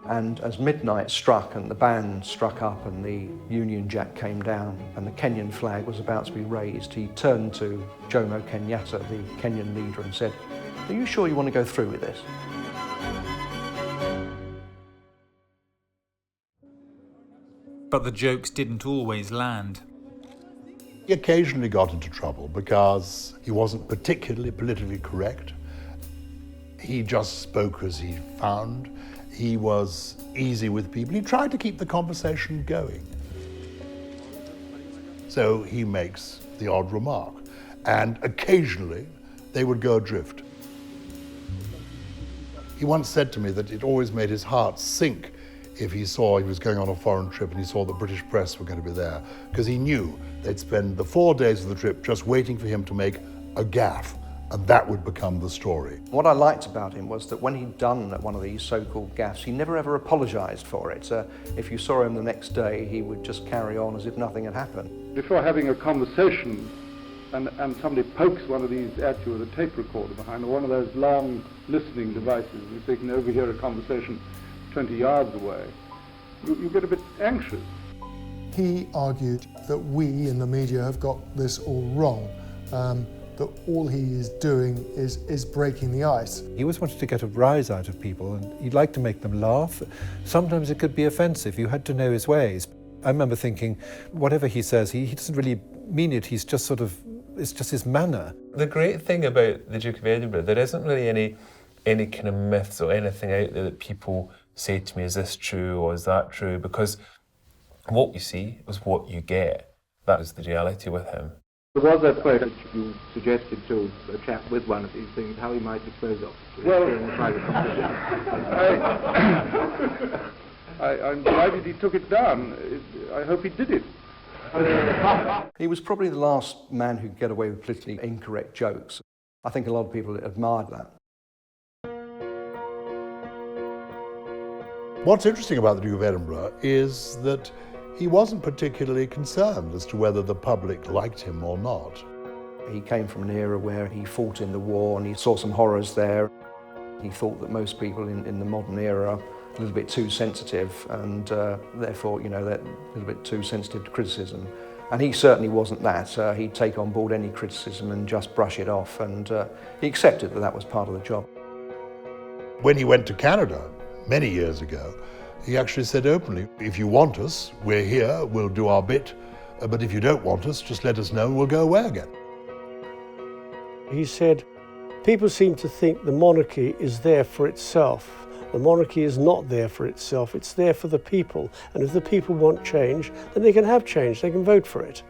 And as midnight struck and the band struck up and the Union Jack came down and the Kenyan flag was about to be raised, he turned to Jomo Kenyatta, the Kenyan leader, and said, "Are you sure you want to go through with this?" But the jokes didn't always land. He occasionally got into trouble because he wasn't particularly politically correct. He just spoke as he found. He was easy with people. He tried to keep the conversation going. So he makes the odd remark. And occasionally, they would go adrift. He once said to me that it always made his heart sink if he saw he was going on a foreign trip and he saw the British press were going to be there, because he knew they'd spend the 4 days of the trip just waiting for him to make a gaffe, and that would become the story. What I liked about him was that when he'd done one of these so-called gaffes, he never ever apologised for it. If you saw him the next day, he would just carry on as if nothing had happened. Before having a conversation and somebody pokes one of these at you with a tape recorder behind, or one of those long listening devices, which they can overhear a conversation 20 yards away, you get a bit anxious. He argued that we in the media have got this all wrong. That all he is doing is breaking the ice. He always wanted to get a rise out of people, and he'd like to make them laugh. Sometimes it could be offensive. You had to know his ways. I remember thinking, whatever he says, he doesn't really mean it. He's just it's just his manner. The great thing about the Duke of Edinburgh, there isn't really any kind of myths or anything out there that people say to me, is this true or is that true? Because what you see is what you get. That is the reality with him. There was that quote that you suggested to a chap with one of these things, how he might dispose of it during a private conversation. I'm delighted he took it down. I hope he did it. He was probably the last man who could get away with politically incorrect jokes. I think a lot of people admired that. What's interesting about the Duke of Edinburgh is that he wasn't particularly concerned as to whether the public liked him or not. He came from an era where he fought in the war and he saw some horrors there. He thought that most people in the modern era are a little bit too sensitive and therefore, you know, they're a little bit too sensitive to criticism. And he certainly wasn't that. He'd take on board any criticism and just brush it off, and he accepted that that was part of the job. When he went to Canada many years ago, he actually said openly, if you want us, we're here, we'll do our bit, but if you don't want us, just let us know and we'll go away again. He said, people seem to think the monarchy is there for itself. The monarchy is not there for itself, it's there for the people. And if the people want change, then they can have change, they can vote for it,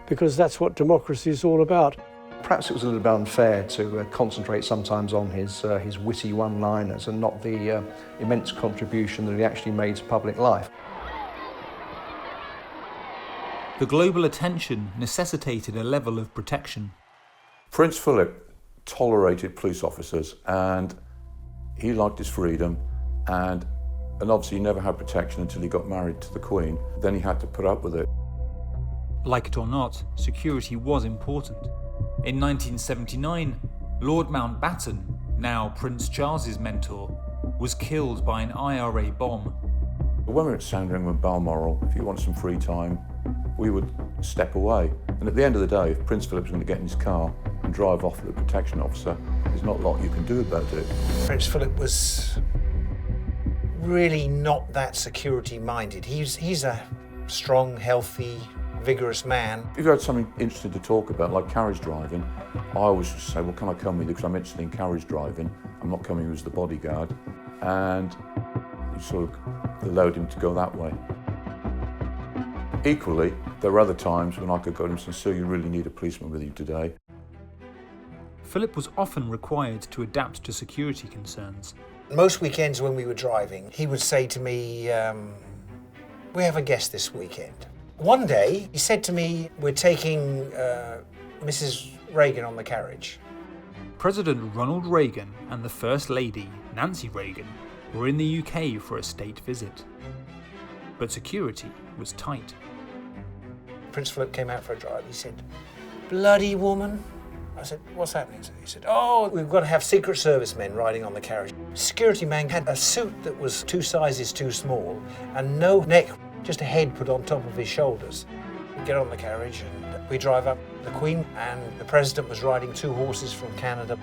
because that's what democracy is all about. Perhaps it was a little bit unfair to concentrate sometimes on his witty one-liners and not the immense contribution that he actually made to public life. The global attention necessitated a level of protection. Prince Philip tolerated police officers and he liked his freedom and obviously he never had protection until he got married to the Queen. Then he had to put up with it. Like it or not, security was important. In 1979, Lord Mountbatten, now Prince Charles's mentor, was killed by an IRA bomb. When we were at Sandringham and Balmoral, if you wanted some free time, we would step away. And at the end of the day, if Prince Philip's going to get in his car and drive off with a protection officer, there's not a lot you can do about it. Prince Philip was really not that security-minded. He's a strong, healthy, vigorous man. If you had something interesting to talk about, like carriage driving, I always just say, well, can I come with you because I'm interested in carriage driving. I'm not coming as the bodyguard. And you sort of allowed him to go that way. Equally, there were other times when I could go to him and say, sir, you really need a policeman with you today. Philip was often required to adapt to security concerns. Most weekends when we were driving, he would say to me, we have a guest this weekend. One day, he said to me, we're taking Mrs. Reagan on the carriage. President Ronald Reagan and the First Lady, Nancy Reagan, were in the UK for a state visit. But security was tight. Prince Philip came out for a drive. He said, bloody woman. I said, what's happening? He said, oh, we've got to have Secret Service men riding on the carriage. Security man had a suit that was 2 sizes too small and no neck, just a head put on top of his shoulders. We get on the carriage and we drive up. The Queen and the President was riding 2 horses from Canada.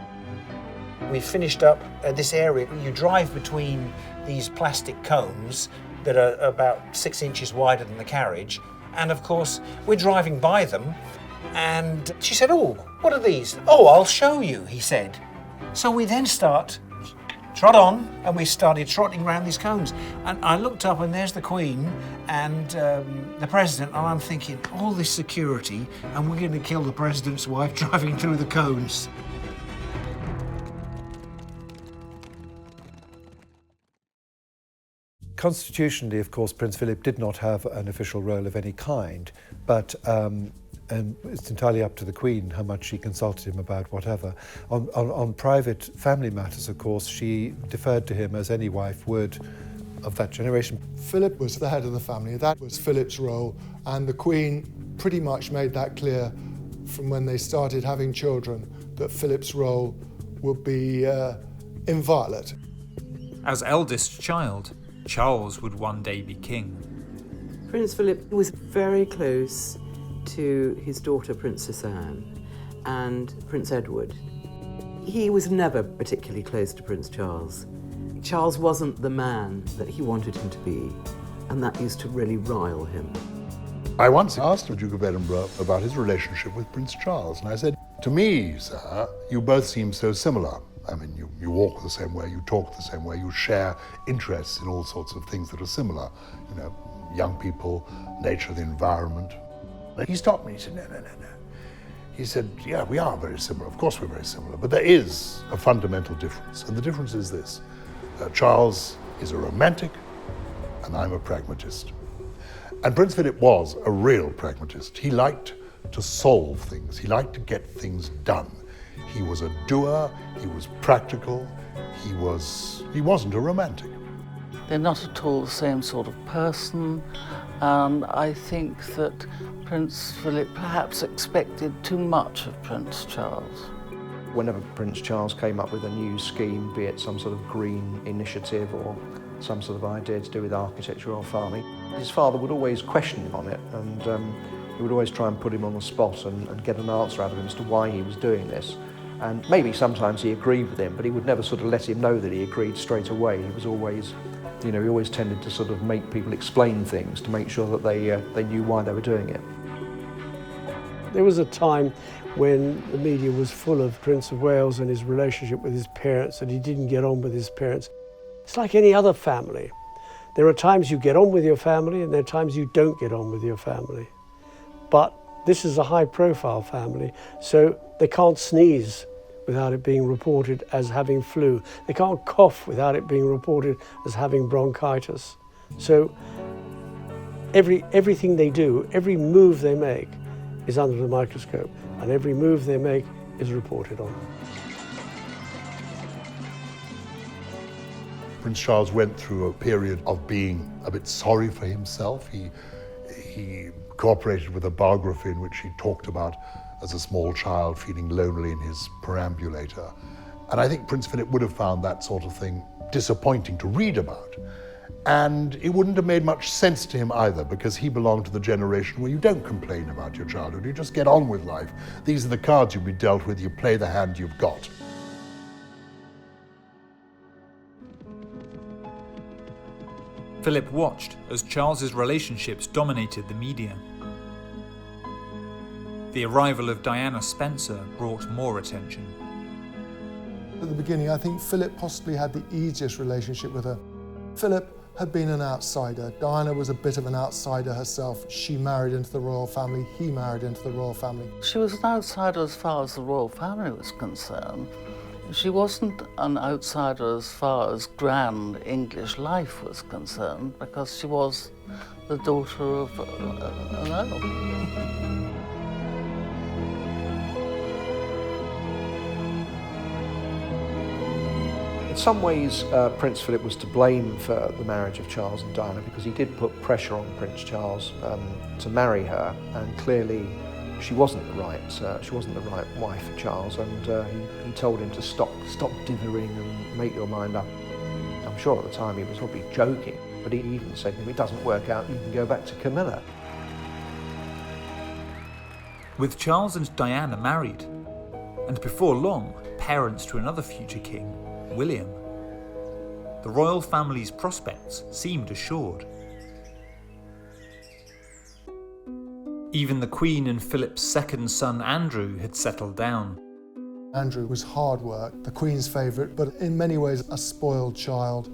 We finished up at this area. You drive between these plastic cones that are about 6 inches wider than the carriage. And of course, we're driving by them. And she said, oh, what are these? Oh, I'll show you, he said. So we then trot on, and we started trotting around these cones. And I looked up, and there's the Queen and the President, and I'm thinking, all this security, and we're going to kill the President's wife driving through the cones. Constitutionally, of course, Prince Philip did not have an official role of any kind, but and it's entirely up to the Queen how much she consulted him about whatever. On private family matters, of course, she deferred to him as any wife would of that generation. Philip was the head of the family. That was Philip's role, and the Queen pretty much made that clear from when they started having children, that Philip's role would be inviolate. As eldest child, Charles would one day be king. Prince Philip was very close to his daughter Princess Anne and Prince Edward. He was never particularly close to Prince Charles. Charles wasn't the man that he wanted him to be, and that used to really rile him. I once asked the Duke of Edinburgh about his relationship with Prince Charles, and I said, to me, sir, you both seem so similar. I mean, you walk the same way, you talk the same way, you share interests in all sorts of things that are similar. You know, young people, nature, the environment. He stopped me, he said, no. He said, yeah, we are very similar, of course we're very similar, but there is a fundamental difference, and the difference is this. Charles is a romantic, and I'm a pragmatist. And Prince Philip was a real pragmatist. He liked to solve things, he liked to get things done. He was a doer, he was practical, he wasn't a romantic. They're not at all the same sort of person, and I think that Prince Philip perhaps expected too much of Prince Charles. Whenever Prince Charles came up with a new scheme, be it some sort of green initiative or some sort of idea to do with architecture or farming, his father would always question him on it, and he would always try and put him on the spot and get an answer out of him as to why he was doing this. And maybe sometimes he agreed with him, but he would never sort of let him know that he agreed straight away. He was always, he always tended to sort of make people explain things to make sure that they knew why they were doing it. There was a time when the media was full of Prince of Wales and his relationship with his parents, and he didn't get on with his parents. It's like any other family. There are times you get on with your family and there are times you don't get on with your family. But this is a high-profile family, so they can't sneeze without it being reported as having flu. They can't cough without it being reported as having bronchitis. So everything they do, every move they make is under the microscope, and every move they make is reported on. Prince Charles went through a period of being a bit sorry for himself. He cooperated with a biography in which he talked about, as a small child, feeling lonely in his perambulator. And I think Prince Philip would have found that sort of thing disappointing to read about. And it wouldn't have made much sense to him either, because he belonged to the generation where you don't complain about your childhood, you just get on with life. These are the cards you'll be dealt with, you play the hand you've got. Philip watched as Charles's relationships dominated the media. The arrival of Diana Spencer brought more attention. At the beginning, I think Philip possibly had the easiest relationship with her. Philip had been an outsider. Diana was a bit of an outsider herself. She married into the royal family, he married into the royal family. She was an outsider as far as the royal family was concerned. She wasn't an outsider as far as grand English life was concerned, because she was the daughter of an earl. In some ways, Prince Philip was to blame for the marriage of Charles and Diana, because he did put pressure on Prince Charles to marry her, and clearly she wasn't the right wife for Charles, and he told him to stop dithering and make your mind up. I'm sure at the time he was probably joking, but he even said, if it doesn't work out, you can go back to Camilla. With Charles and Diana married, and before long, parents to another future king, William, the royal family's prospects seemed assured. Even the Queen and Philip's second son, Andrew, had settled down. Andrew was hard work, the Queen's favourite, but in many ways a spoiled child.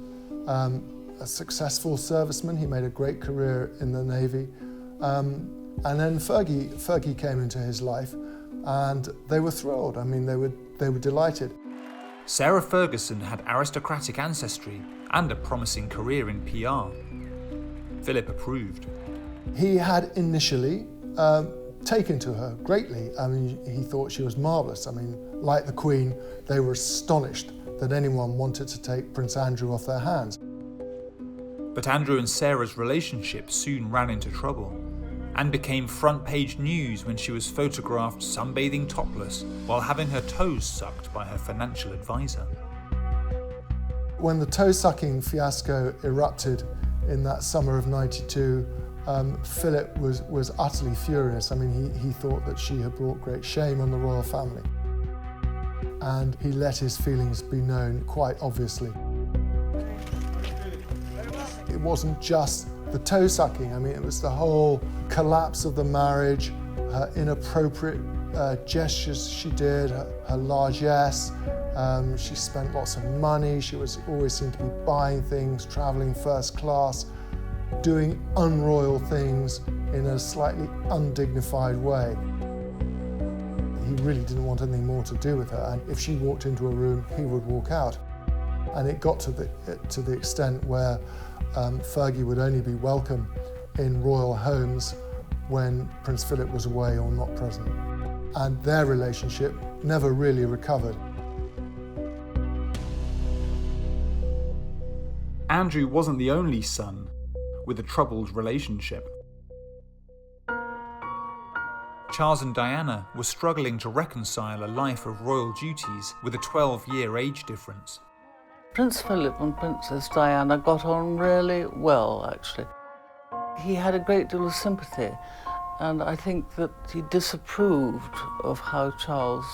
A successful serviceman, he made a great career in the Navy. And then Fergie came into his life, and they were thrilled. I mean, they were delighted. Sarah Ferguson had aristocratic ancestry and a promising career in PR. Philip approved. He had initially taken to her greatly. I mean, he thought she was marvellous. I mean, like the Queen, they were astonished that anyone wanted to take Prince Andrew off their hands. But Andrew and Sarah's relationship soon ran into trouble and became front-page news when she was photographed sunbathing topless while having her toes sucked by her financial advisor. When the toe-sucking fiasco erupted in that summer of '92, Philip was utterly furious. I mean, he thought that she had brought great shame on the royal family. And he let his feelings be known quite obviously. It wasn't just the toe-sucking. I mean, it was the whole collapse of the marriage, her inappropriate gestures she did, her largesse. She spent lots of money. She always seemed to be buying things, traveling first class, doing unroyal things in a slightly undignified way. He really didn't want anything more to do with her, and if she walked into a room, he would walk out. And it got to the extent where Fergie would only be welcome in royal homes when Prince Philip was away or not present. And their relationship never really recovered. Andrew wasn't the only son with a troubled relationship. Charles and Diana were struggling to reconcile a life of royal duties with a 12-year age difference. Prince Philip and Princess Diana got on really well, actually. He had a great deal of sympathy, and I think that he disapproved of how Charles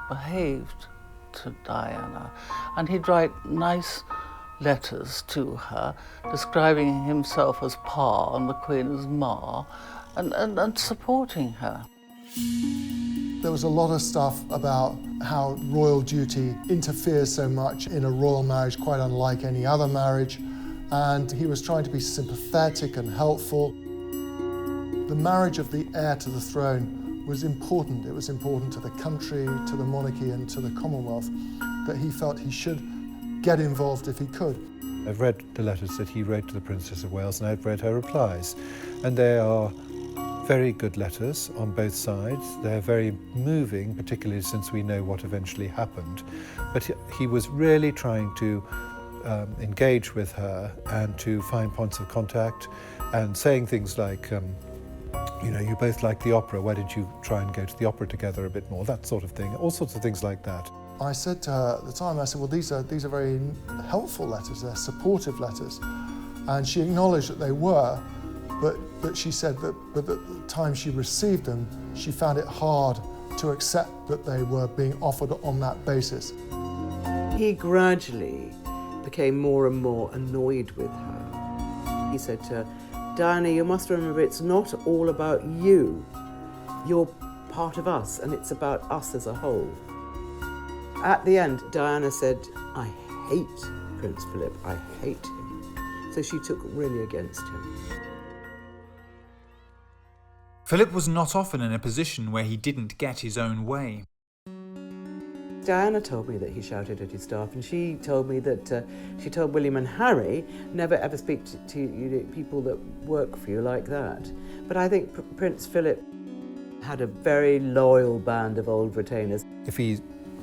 behaved to Diana. And he'd write nice letters to her, describing himself as Pa and the Queen as Ma, and supporting her. There was a lot of stuff about how royal duty interferes so much in a royal marriage, quite unlike any other marriage, and he was trying to be sympathetic and helpful. The marriage of the heir to the throne was important. It was important to the country, to the monarchy, and to the Commonwealth, that he felt he should get involved if he could. I've read the letters that he wrote to the Princess of Wales, and I've read her replies, and they are very good letters on both sides. They're very moving, particularly since we know what eventually happened. But he was really trying to engage with her and to find points of contact, and saying things like, you know, you both like the opera, why didn't you try and go to the opera together a bit more, that sort of thing, all sorts of things like that. I said to her at the time, I said, well, these are very helpful letters, they're supportive letters. And she acknowledged that they were, but she said that at the time she received them, she found it hard to accept that they were being offered on that basis. He gradually became more and more annoyed with her. He said to her, Diana, you must remember it's not all about you. You're part of us, and it's about us as a whole. At the end, Diana said, I hate Prince Philip, I hate him. So she took really against him. Philip was not often in a position where he didn't get his own way. Diana told me that he shouted at his staff, and she told me that she told William and Harry, never ever speak to people that work for you like that. But I think Prince Philip had a very loyal band of old retainers. If he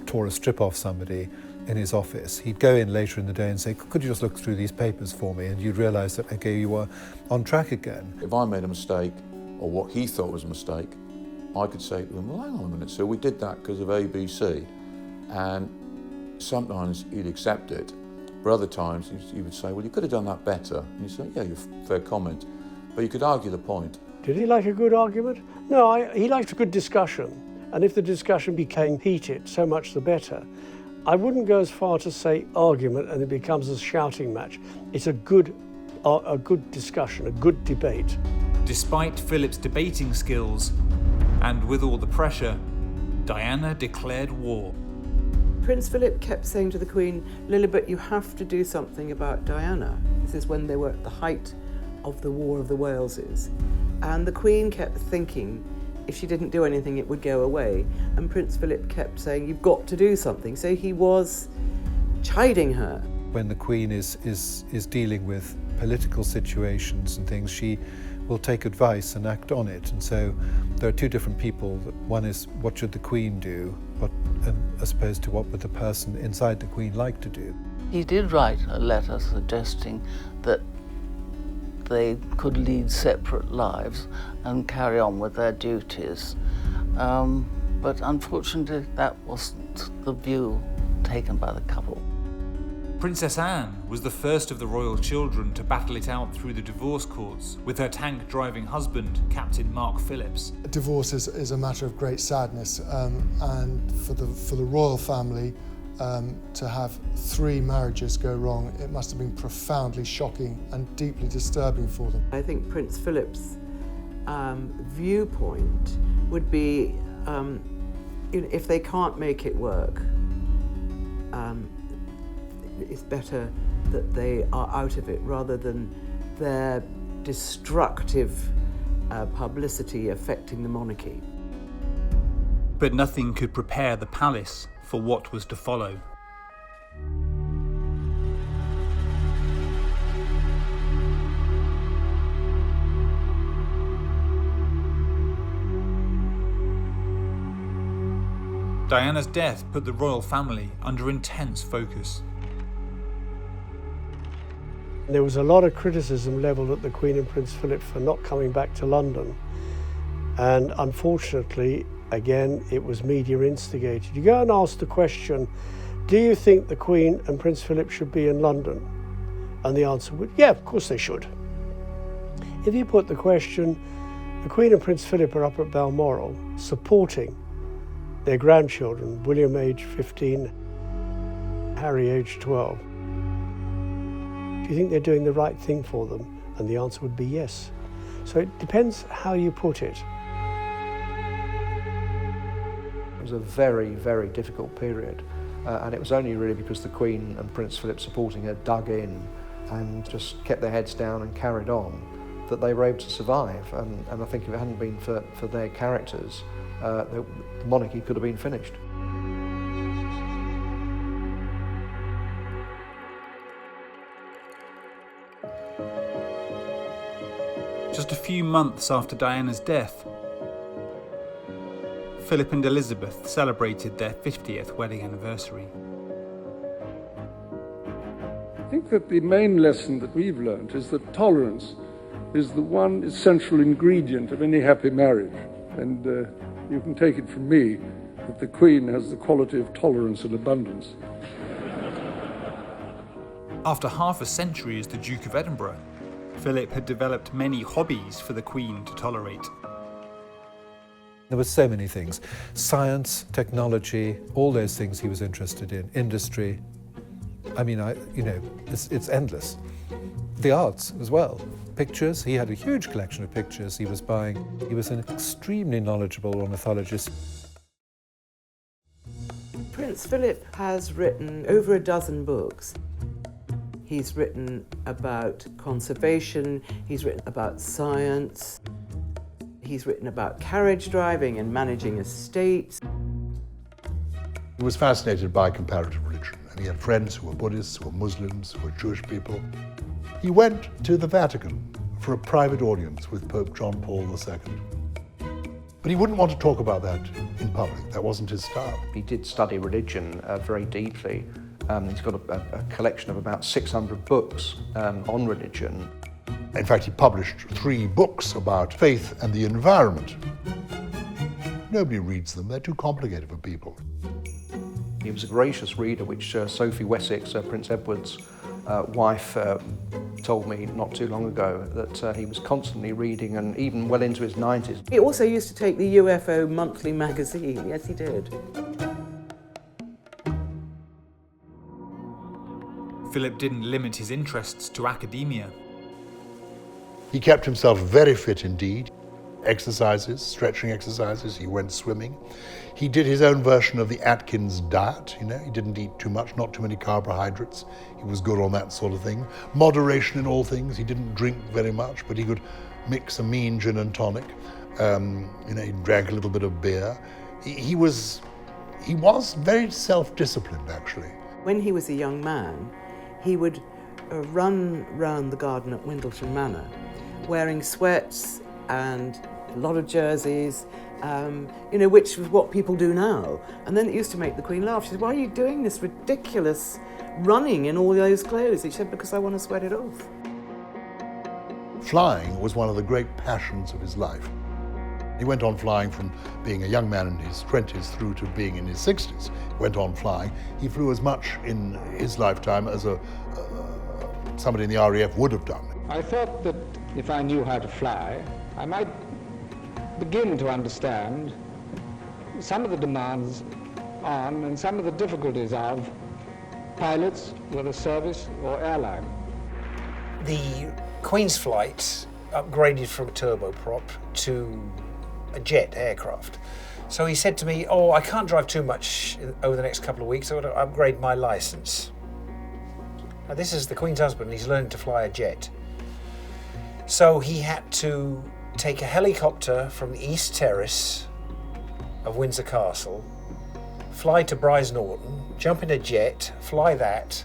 tore a strip off somebody in his office, he'd go in later in the day and say, could you just look through these papers for me? And you'd realise that, okay, you were on track again. If I made a mistake, or what he thought was a mistake, I could say to him, well, hang on a minute, sir, we did that because of A, B, C. And sometimes he'd accept it, but other times he would say, well, you could have done that better. And you say, yeah, fair comment. But you could argue the point. Did he like a good argument? No, he liked a good discussion. And if the discussion became heated, so much the better. I wouldn't go as far to say argument and it becomes a shouting match. It's a good discussion, a good debate. Despite Philip's debating skills, and with all the pressure, Diana declared war. Prince Philip kept saying to the Queen, Lilibet, you have to do something about Diana. This is when they were at the height of the War of the Waleses. And the Queen kept thinking, if she didn't do anything, it would go away. And Prince Philip kept saying, you've got to do something. So he was chiding her. When the Queen is dealing with political situations and things, she will take advice and act on it. And so there are two different people. One is, what should the Queen do, as opposed to what would the person inside the Queen like to do. He did write a letter suggesting that they could lead separate lives and carry on with their duties. But unfortunately, that wasn't the view taken by the couple. Princess Anne was the first of the royal children to battle it out through the divorce courts with her tank-driving husband, Captain Mark Phillips. Divorce is a matter of great sadness, and for the royal family to have 3 marriages go wrong, it must have been profoundly shocking and deeply disturbing for them. I think Prince Philip's viewpoint would be, if they can't make it work, it's better that they are out of it rather than their destructive publicity affecting the monarchy. But nothing could prepare the palace for what was to follow. Diana's death put the royal family under intense focus. There was a lot of criticism levelled at the Queen and Prince Philip for not coming back to London. And unfortunately, again, it was media instigated. You go and ask the question, do you think the Queen and Prince Philip should be in London? And the answer would, yeah, of course they should. If you put the question, the Queen and Prince Philip are up at Balmoral supporting their grandchildren, William aged 15, Harry aged 12. Do you think they're doing the right thing for them? And the answer would be yes. So it depends how you put it. It was a very, very difficult period. And it was only really because the Queen and Prince Philip supporting her dug in and just kept their heads down and carried on that they were able to survive. And I think if it hadn't been for their characters, the monarchy could have been finished. Just a few months after Diana's death, Philip and Elizabeth celebrated their 50th wedding anniversary. I think that the main lesson that we've learned is that tolerance is the one essential ingredient of any happy marriage. And you can take it from me that the Queen has the quality of tolerance and abundance. After half a century as the Duke of Edinburgh, Philip had developed many hobbies for the Queen to tolerate. There were so many things. Science, technology, all those things he was interested in. Industry. I mean, it's endless. The arts as well. Pictures. He had a huge collection of pictures he was buying. He was an extremely knowledgeable ornithologist. Prince Philip has written over a dozen books. He's written about conservation, he's written about science, he's written about carriage driving and managing estates. He was fascinated by comparative religion, and he had friends who were Buddhists, who were Muslims, who were Jewish people. He went to the Vatican for a private audience with Pope John Paul II. But he wouldn't want to talk about that in public. That wasn't his style. He did study religion very deeply. He's got a collection of about 600 books on religion. In fact, he published 3 books about faith and the environment. Nobody reads them. They're too complicated for people. He was a voracious reader, which Sophie Wessex, Prince Edward's wife, told me not too long ago, that he was constantly reading, and even well into his 90s. He also used to take the UFO monthly magazine. Yes, he did. Philip didn't limit his interests to academia. He kept himself very fit indeed. Exercises, stretching exercises, he went swimming. He did his own version of the Atkins diet, he didn't eat too much, not too many carbohydrates. He was good on that sort of thing. Moderation in all things, he didn't drink very much, but he could mix a mean gin and tonic. He drank a little bit of beer. He was very self-disciplined, actually. When he was a young man, he would run round the garden at Windlesham Manor, wearing sweats and a lot of jerseys, which was what people do now. And then it used to make the Queen laugh. She said, "Why are you doing this ridiculous running in all those clothes?" He said, "Because I want to sweat it off." Flying was one of the great passions of his life. He went on flying from being a young man in his 20s through to being in his 60s. He went on flying. He flew as much in his lifetime as somebody in the RAF would have done. I thought that if I knew how to fly, I might begin to understand some of the demands on and some of the difficulties of pilots, whether service or airline. The Queen's flight upgraded from a turboprop to a jet aircraft. So he said to me, I can't drive too much over the next couple of weeks, I've got to upgrade my licence. Now this is the Queen's husband, he's learning to fly a jet. So he had to take a helicopter from the East Terrace of Windsor Castle, fly to Brize Norton, jump in a jet, fly that,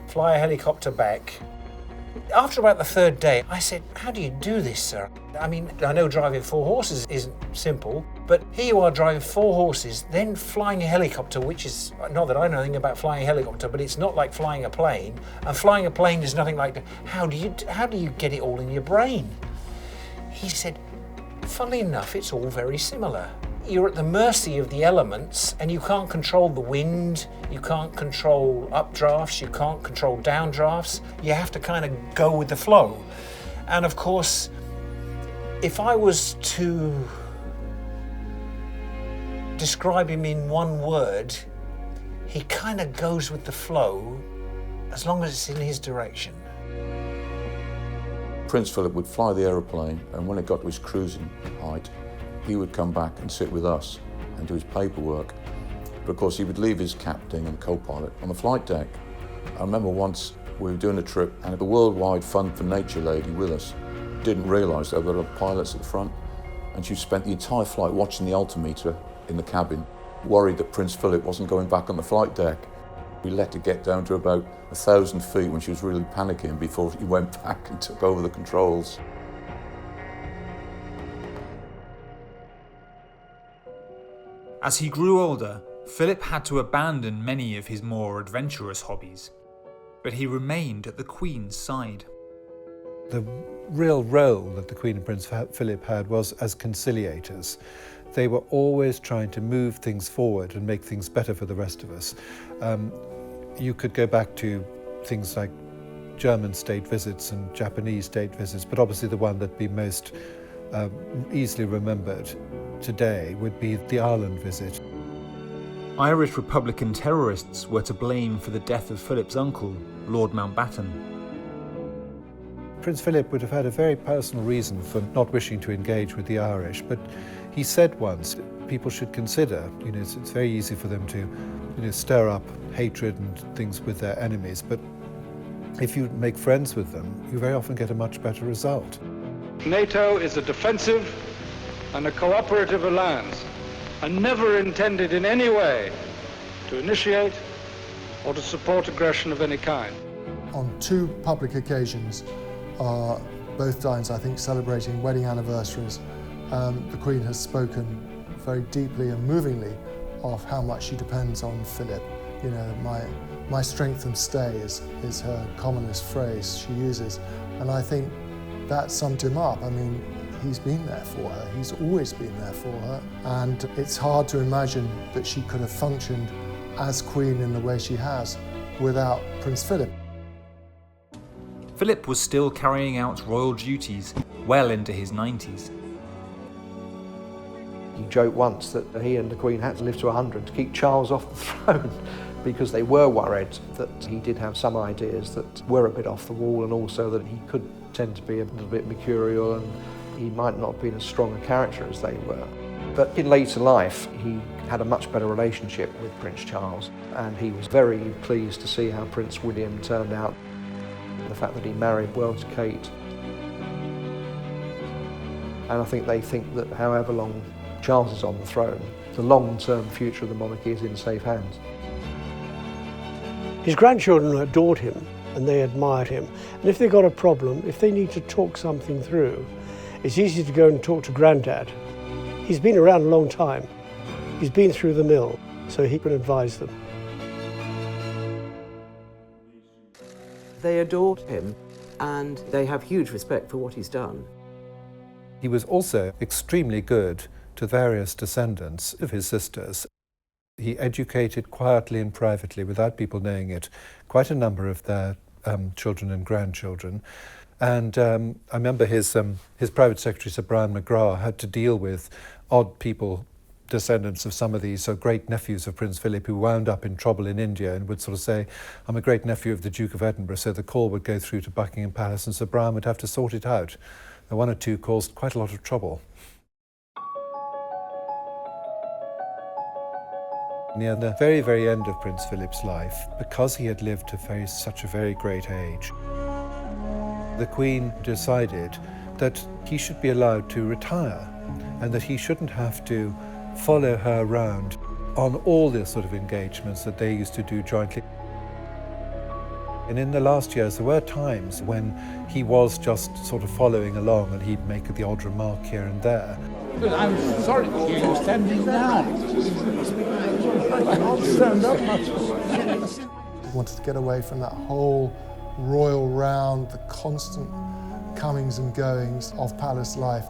fly a helicopter back. After about the 3rd day, I said, "How do you do this, sir? I mean, I know driving 4 horses isn't simple, But here you are driving 4 horses, then flying a helicopter, which is, not that I know anything about flying a helicopter, but it's not like flying a plane. And flying a plane is nothing like that. How do you get it all in your brain? He said, funnily enough, it's all very similar. You're at the mercy of the elements, and you can't control the wind, you can't control updrafts, you can't control downdrafts. You have to kind of go with the flow. And of course, if I was to describe him in one word, he kind of goes with the flow as long as it's in his direction. Prince Philip would fly the aeroplane, and when it got to his cruising height, he would come back and sit with us and do his paperwork. But of course, he would leave his captain and co-pilot on the flight deck. I remember once we were doing a trip, and the worldwide Fund for Nature lady with us didn't realise there were pilots at the front, and she spent the entire flight watching the altimeter in the cabin, worried that Prince Philip wasn't going back on the flight deck. We let it get down to about 1,000 feet when she was really panicking before he went back and took over the controls. As he grew older, Philip had to abandon many of his more adventurous hobbies, but he remained at the Queen's side. The real role that the Queen and Prince Philip had was as conciliators. They were always trying to move things forward and make things better for the rest of us. You could go back to things like German state visits and Japanese state visits, but obviously the one that'd be most easily remembered today would be the Ireland visit. Irish Republican terrorists were to blame for the death of Philip's uncle, Lord Mountbatten. Prince Philip would have had a very personal reason for not wishing to engage with the Irish, but he said once that people should consider, it's very easy for them to stir up hatred and things with their enemies, but if you make friends with them, you very often get a much better result. NATO is a defensive and a cooperative alliance, and never intended in any way to initiate or to support aggression of any kind. On 2 public occasions, both times I think celebrating wedding anniversaries, the Queen has spoken very deeply and movingly of how much she depends on Philip. My strength and stay is her commonest phrase she uses, and I think that summed him up. I mean, he's been there for her, he's always been there for her, and it's hard to imagine that she could have functioned as Queen in the way she has without Prince Philip. Philip was still carrying out royal duties well into his 90s. He joked once that he and the Queen had to live to 100 to keep Charles off the throne because they were worried that he did have some ideas that were a bit off the wall, and also that he could tend to be a little bit mercurial and he might not have been as strong a character as they were. But in later life, he had a much better relationship with Prince Charles, and he was very pleased to see how Prince William turned out. The fact that he married well to Kate. And I think they think that however long Charles is on the throne, the long-term future of the monarchy is in safe hands. His grandchildren adored him and they admired him. And if they got a problem, if they need to talk something through, it's easy to go and talk to Grandad. He's been around a long time. He's been through the mill, so he can advise them. They adored him, and they have huge respect for what he's done. He was also extremely good to various descendants of his sisters. He educated quietly and privately, without people knowing it, quite a number of their children and grandchildren. And I remember his private secretary, Sir Brian McGrath, had to deal with odd people, descendants of some of these great-nephews of Prince Philip, who wound up in trouble in India and would sort of say, I'm a great-nephew of the Duke of Edinburgh, so the call would go through to Buckingham Palace and Sir Brian would have to sort it out. And 1 or 2 caused quite a lot of trouble. Near the very, very end of Prince Philip's life, because he had lived to such a very great age, the Queen decided that he should be allowed to retire and that he shouldn't have to follow her around on all the sort of engagements that they used to do jointly. And in the last years, there were times when he was just sort of following along and he'd make the odd remark here and there. But I'm sorry to hear you standing down. I can't stand up much. He wanted to get away from that whole royal round, the constant comings and goings of palace life.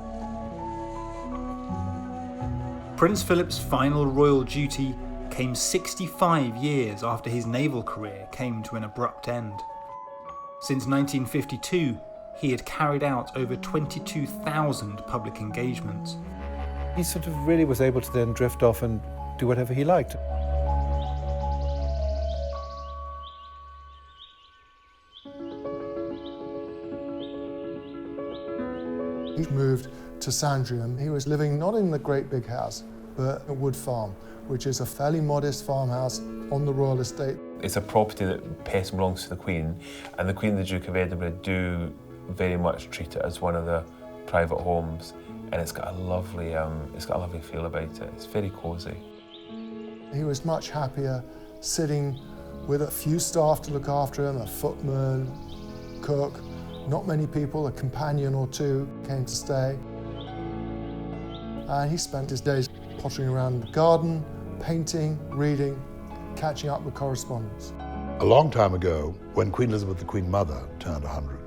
Prince Philip's final royal duty came 65 years after his naval career came to an abrupt end. Since 1952, he had carried out over 22,000 public engagements. He sort of really was able to then drift off and do whatever he liked. He moved to Sandringham. He was living not in the great big house, but a wood farm, which is a fairly modest farmhouse on the royal estate. It's a property that personally belongs to the Queen, and the Queen and the Duke of Edinburgh do very much treat it as one of their private homes, and it's got a lovely feel about it. It's very cosy. He was much happier sitting with a few staff to look after him, a footman, cook, not many people, a companion or two came to stay. And he spent his days pottering around the garden, painting, reading, catching up with correspondence. A long time ago, when Queen Elizabeth, the Queen Mother, turned 100,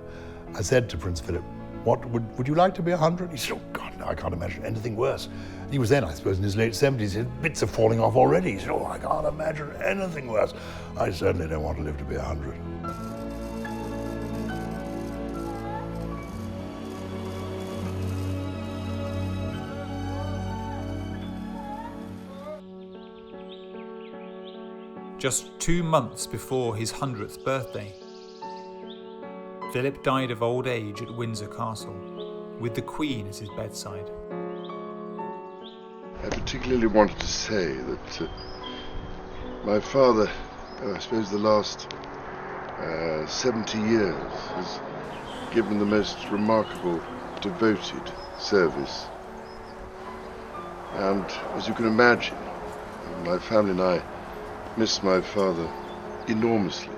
I said to Prince Philip, "What would you like to be 100? He said, "Oh God, no, I can't imagine anything worse." He was then, I suppose, in his late 70s. His bits are falling off already. He said, "Oh, I can't imagine anything worse." I certainly don't want to live to be 100. Just 2 months before his 100th birthday, Philip died of old age at Windsor Castle, with the Queen at his bedside. I particularly wanted to say that my father, I suppose the last 70 years, has given the most remarkable, devoted service. And as you can imagine, my family and I miss my father enormously.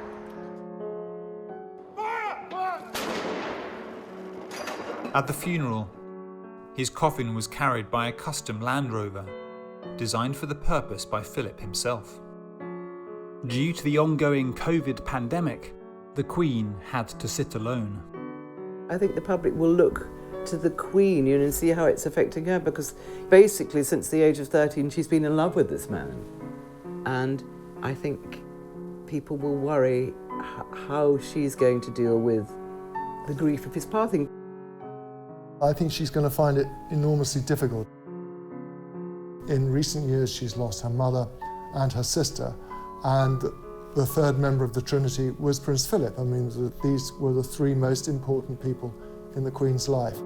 At the funeral, his coffin was carried by a custom Land Rover, designed for the purpose by Philip himself. Due to the ongoing COVID pandemic, the Queen had to sit alone. I think the public will look to the Queen, and see how it's affecting her, because basically since the age of 13 she's been in love with this man. And I think people will worry how she's going to deal with the grief of his passing. I think she's going to find it enormously difficult. In recent years, she's lost her mother and her sister, and the third member of the Trinity was Prince Philip. I mean, these were the three most important people in the Queen's life.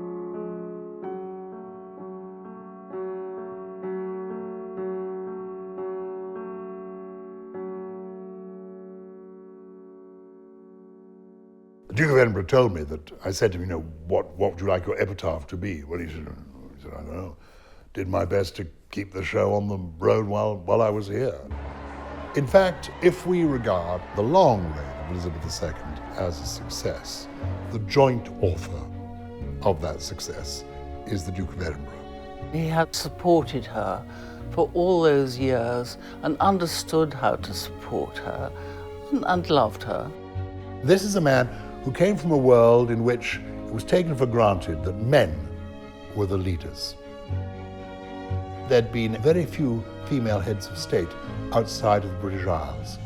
The Duke of Edinburgh told me that, I said to him, what would you like your epitaph to be? Well, he said, I don't know, did my best to keep the show on the road while I was here. In fact, if we regard the long reign of Elizabeth II as a success, the joint author of that success is the Duke of Edinburgh. He had supported her for all those years and understood how to support her and loved her. This is a man who came from a world in which it was taken for granted that men were the leaders. There'd been very few female heads of state outside of the British Isles.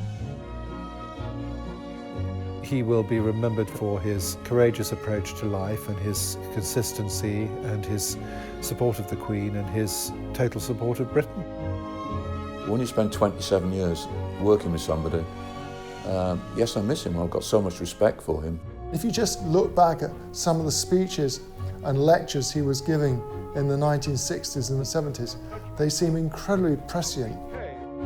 He will be remembered for his courageous approach to life and his consistency and his support of the Queen and his total support of Britain. When you spend 27 years working with somebody, yes, I miss him. I've got so much respect for him. If you just look back at some of the speeches and lectures he was giving in the 1960s and the 70s, they seem incredibly prescient.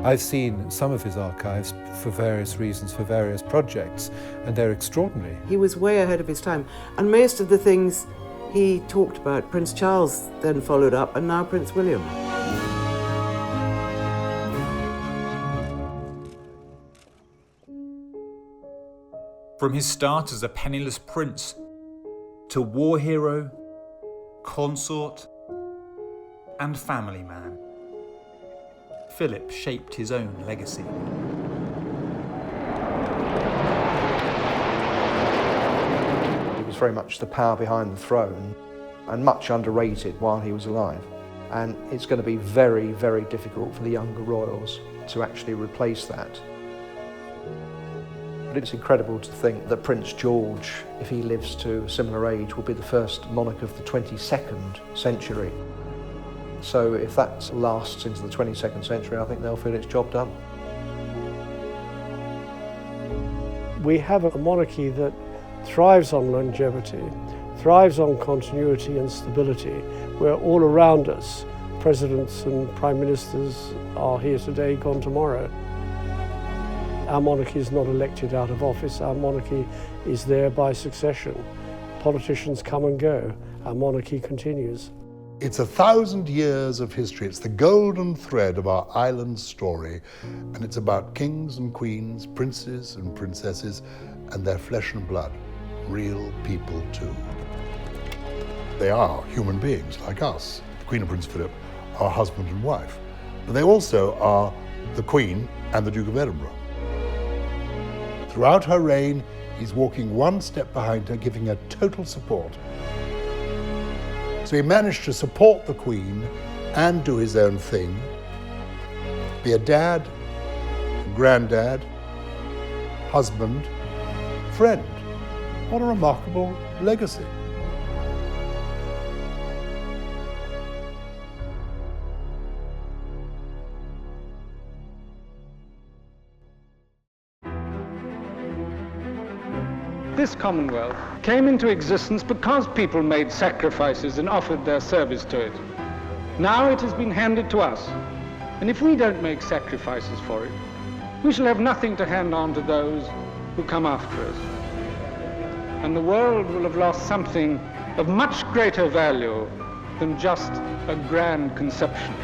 I've seen some of his archives for various reasons, for various projects, and they're extraordinary. He was way ahead of his time, and most of the things he talked about, Prince Charles then followed up, and now Prince William. From his start as a penniless prince to war hero, consort, and family man, Philip shaped his own legacy. He was very much the power behind the throne and much underrated while he was alive. And it's going to be very, very difficult for the younger royals to actually replace that. But it's incredible to think that Prince George, if he lives to a similar age, will be the first monarch of the 22nd century. So if that lasts into the 22nd century, I think they'll feel its job done. We have a monarchy that thrives on longevity, thrives on continuity and stability, where all around us, presidents and prime ministers are here today, gone tomorrow. Our monarchy is not elected out of office. Our monarchy is there by succession. Politicians come and go. Our monarchy continues. It's 1,000 years of history. It's the golden thread of our island story, and it's about kings and queens, princes and princesses, and their flesh and blood, real people too. They are human beings like us. The Queen and Prince Philip are husband and wife, but they also are the Queen and the Duke of Edinburgh. Throughout her reign, he's walking one step behind her, giving her total support. So he managed to support the Queen and do his own thing, be a dad, a granddad, husband, friend. What a remarkable legacy. This Commonwealth came into existence because people made sacrifices and offered their service to it. Now it has been handed to us, and if we don't make sacrifices for it, we shall have nothing to hand on to those who come after us. And the world will have lost something of much greater value than just a grand conception.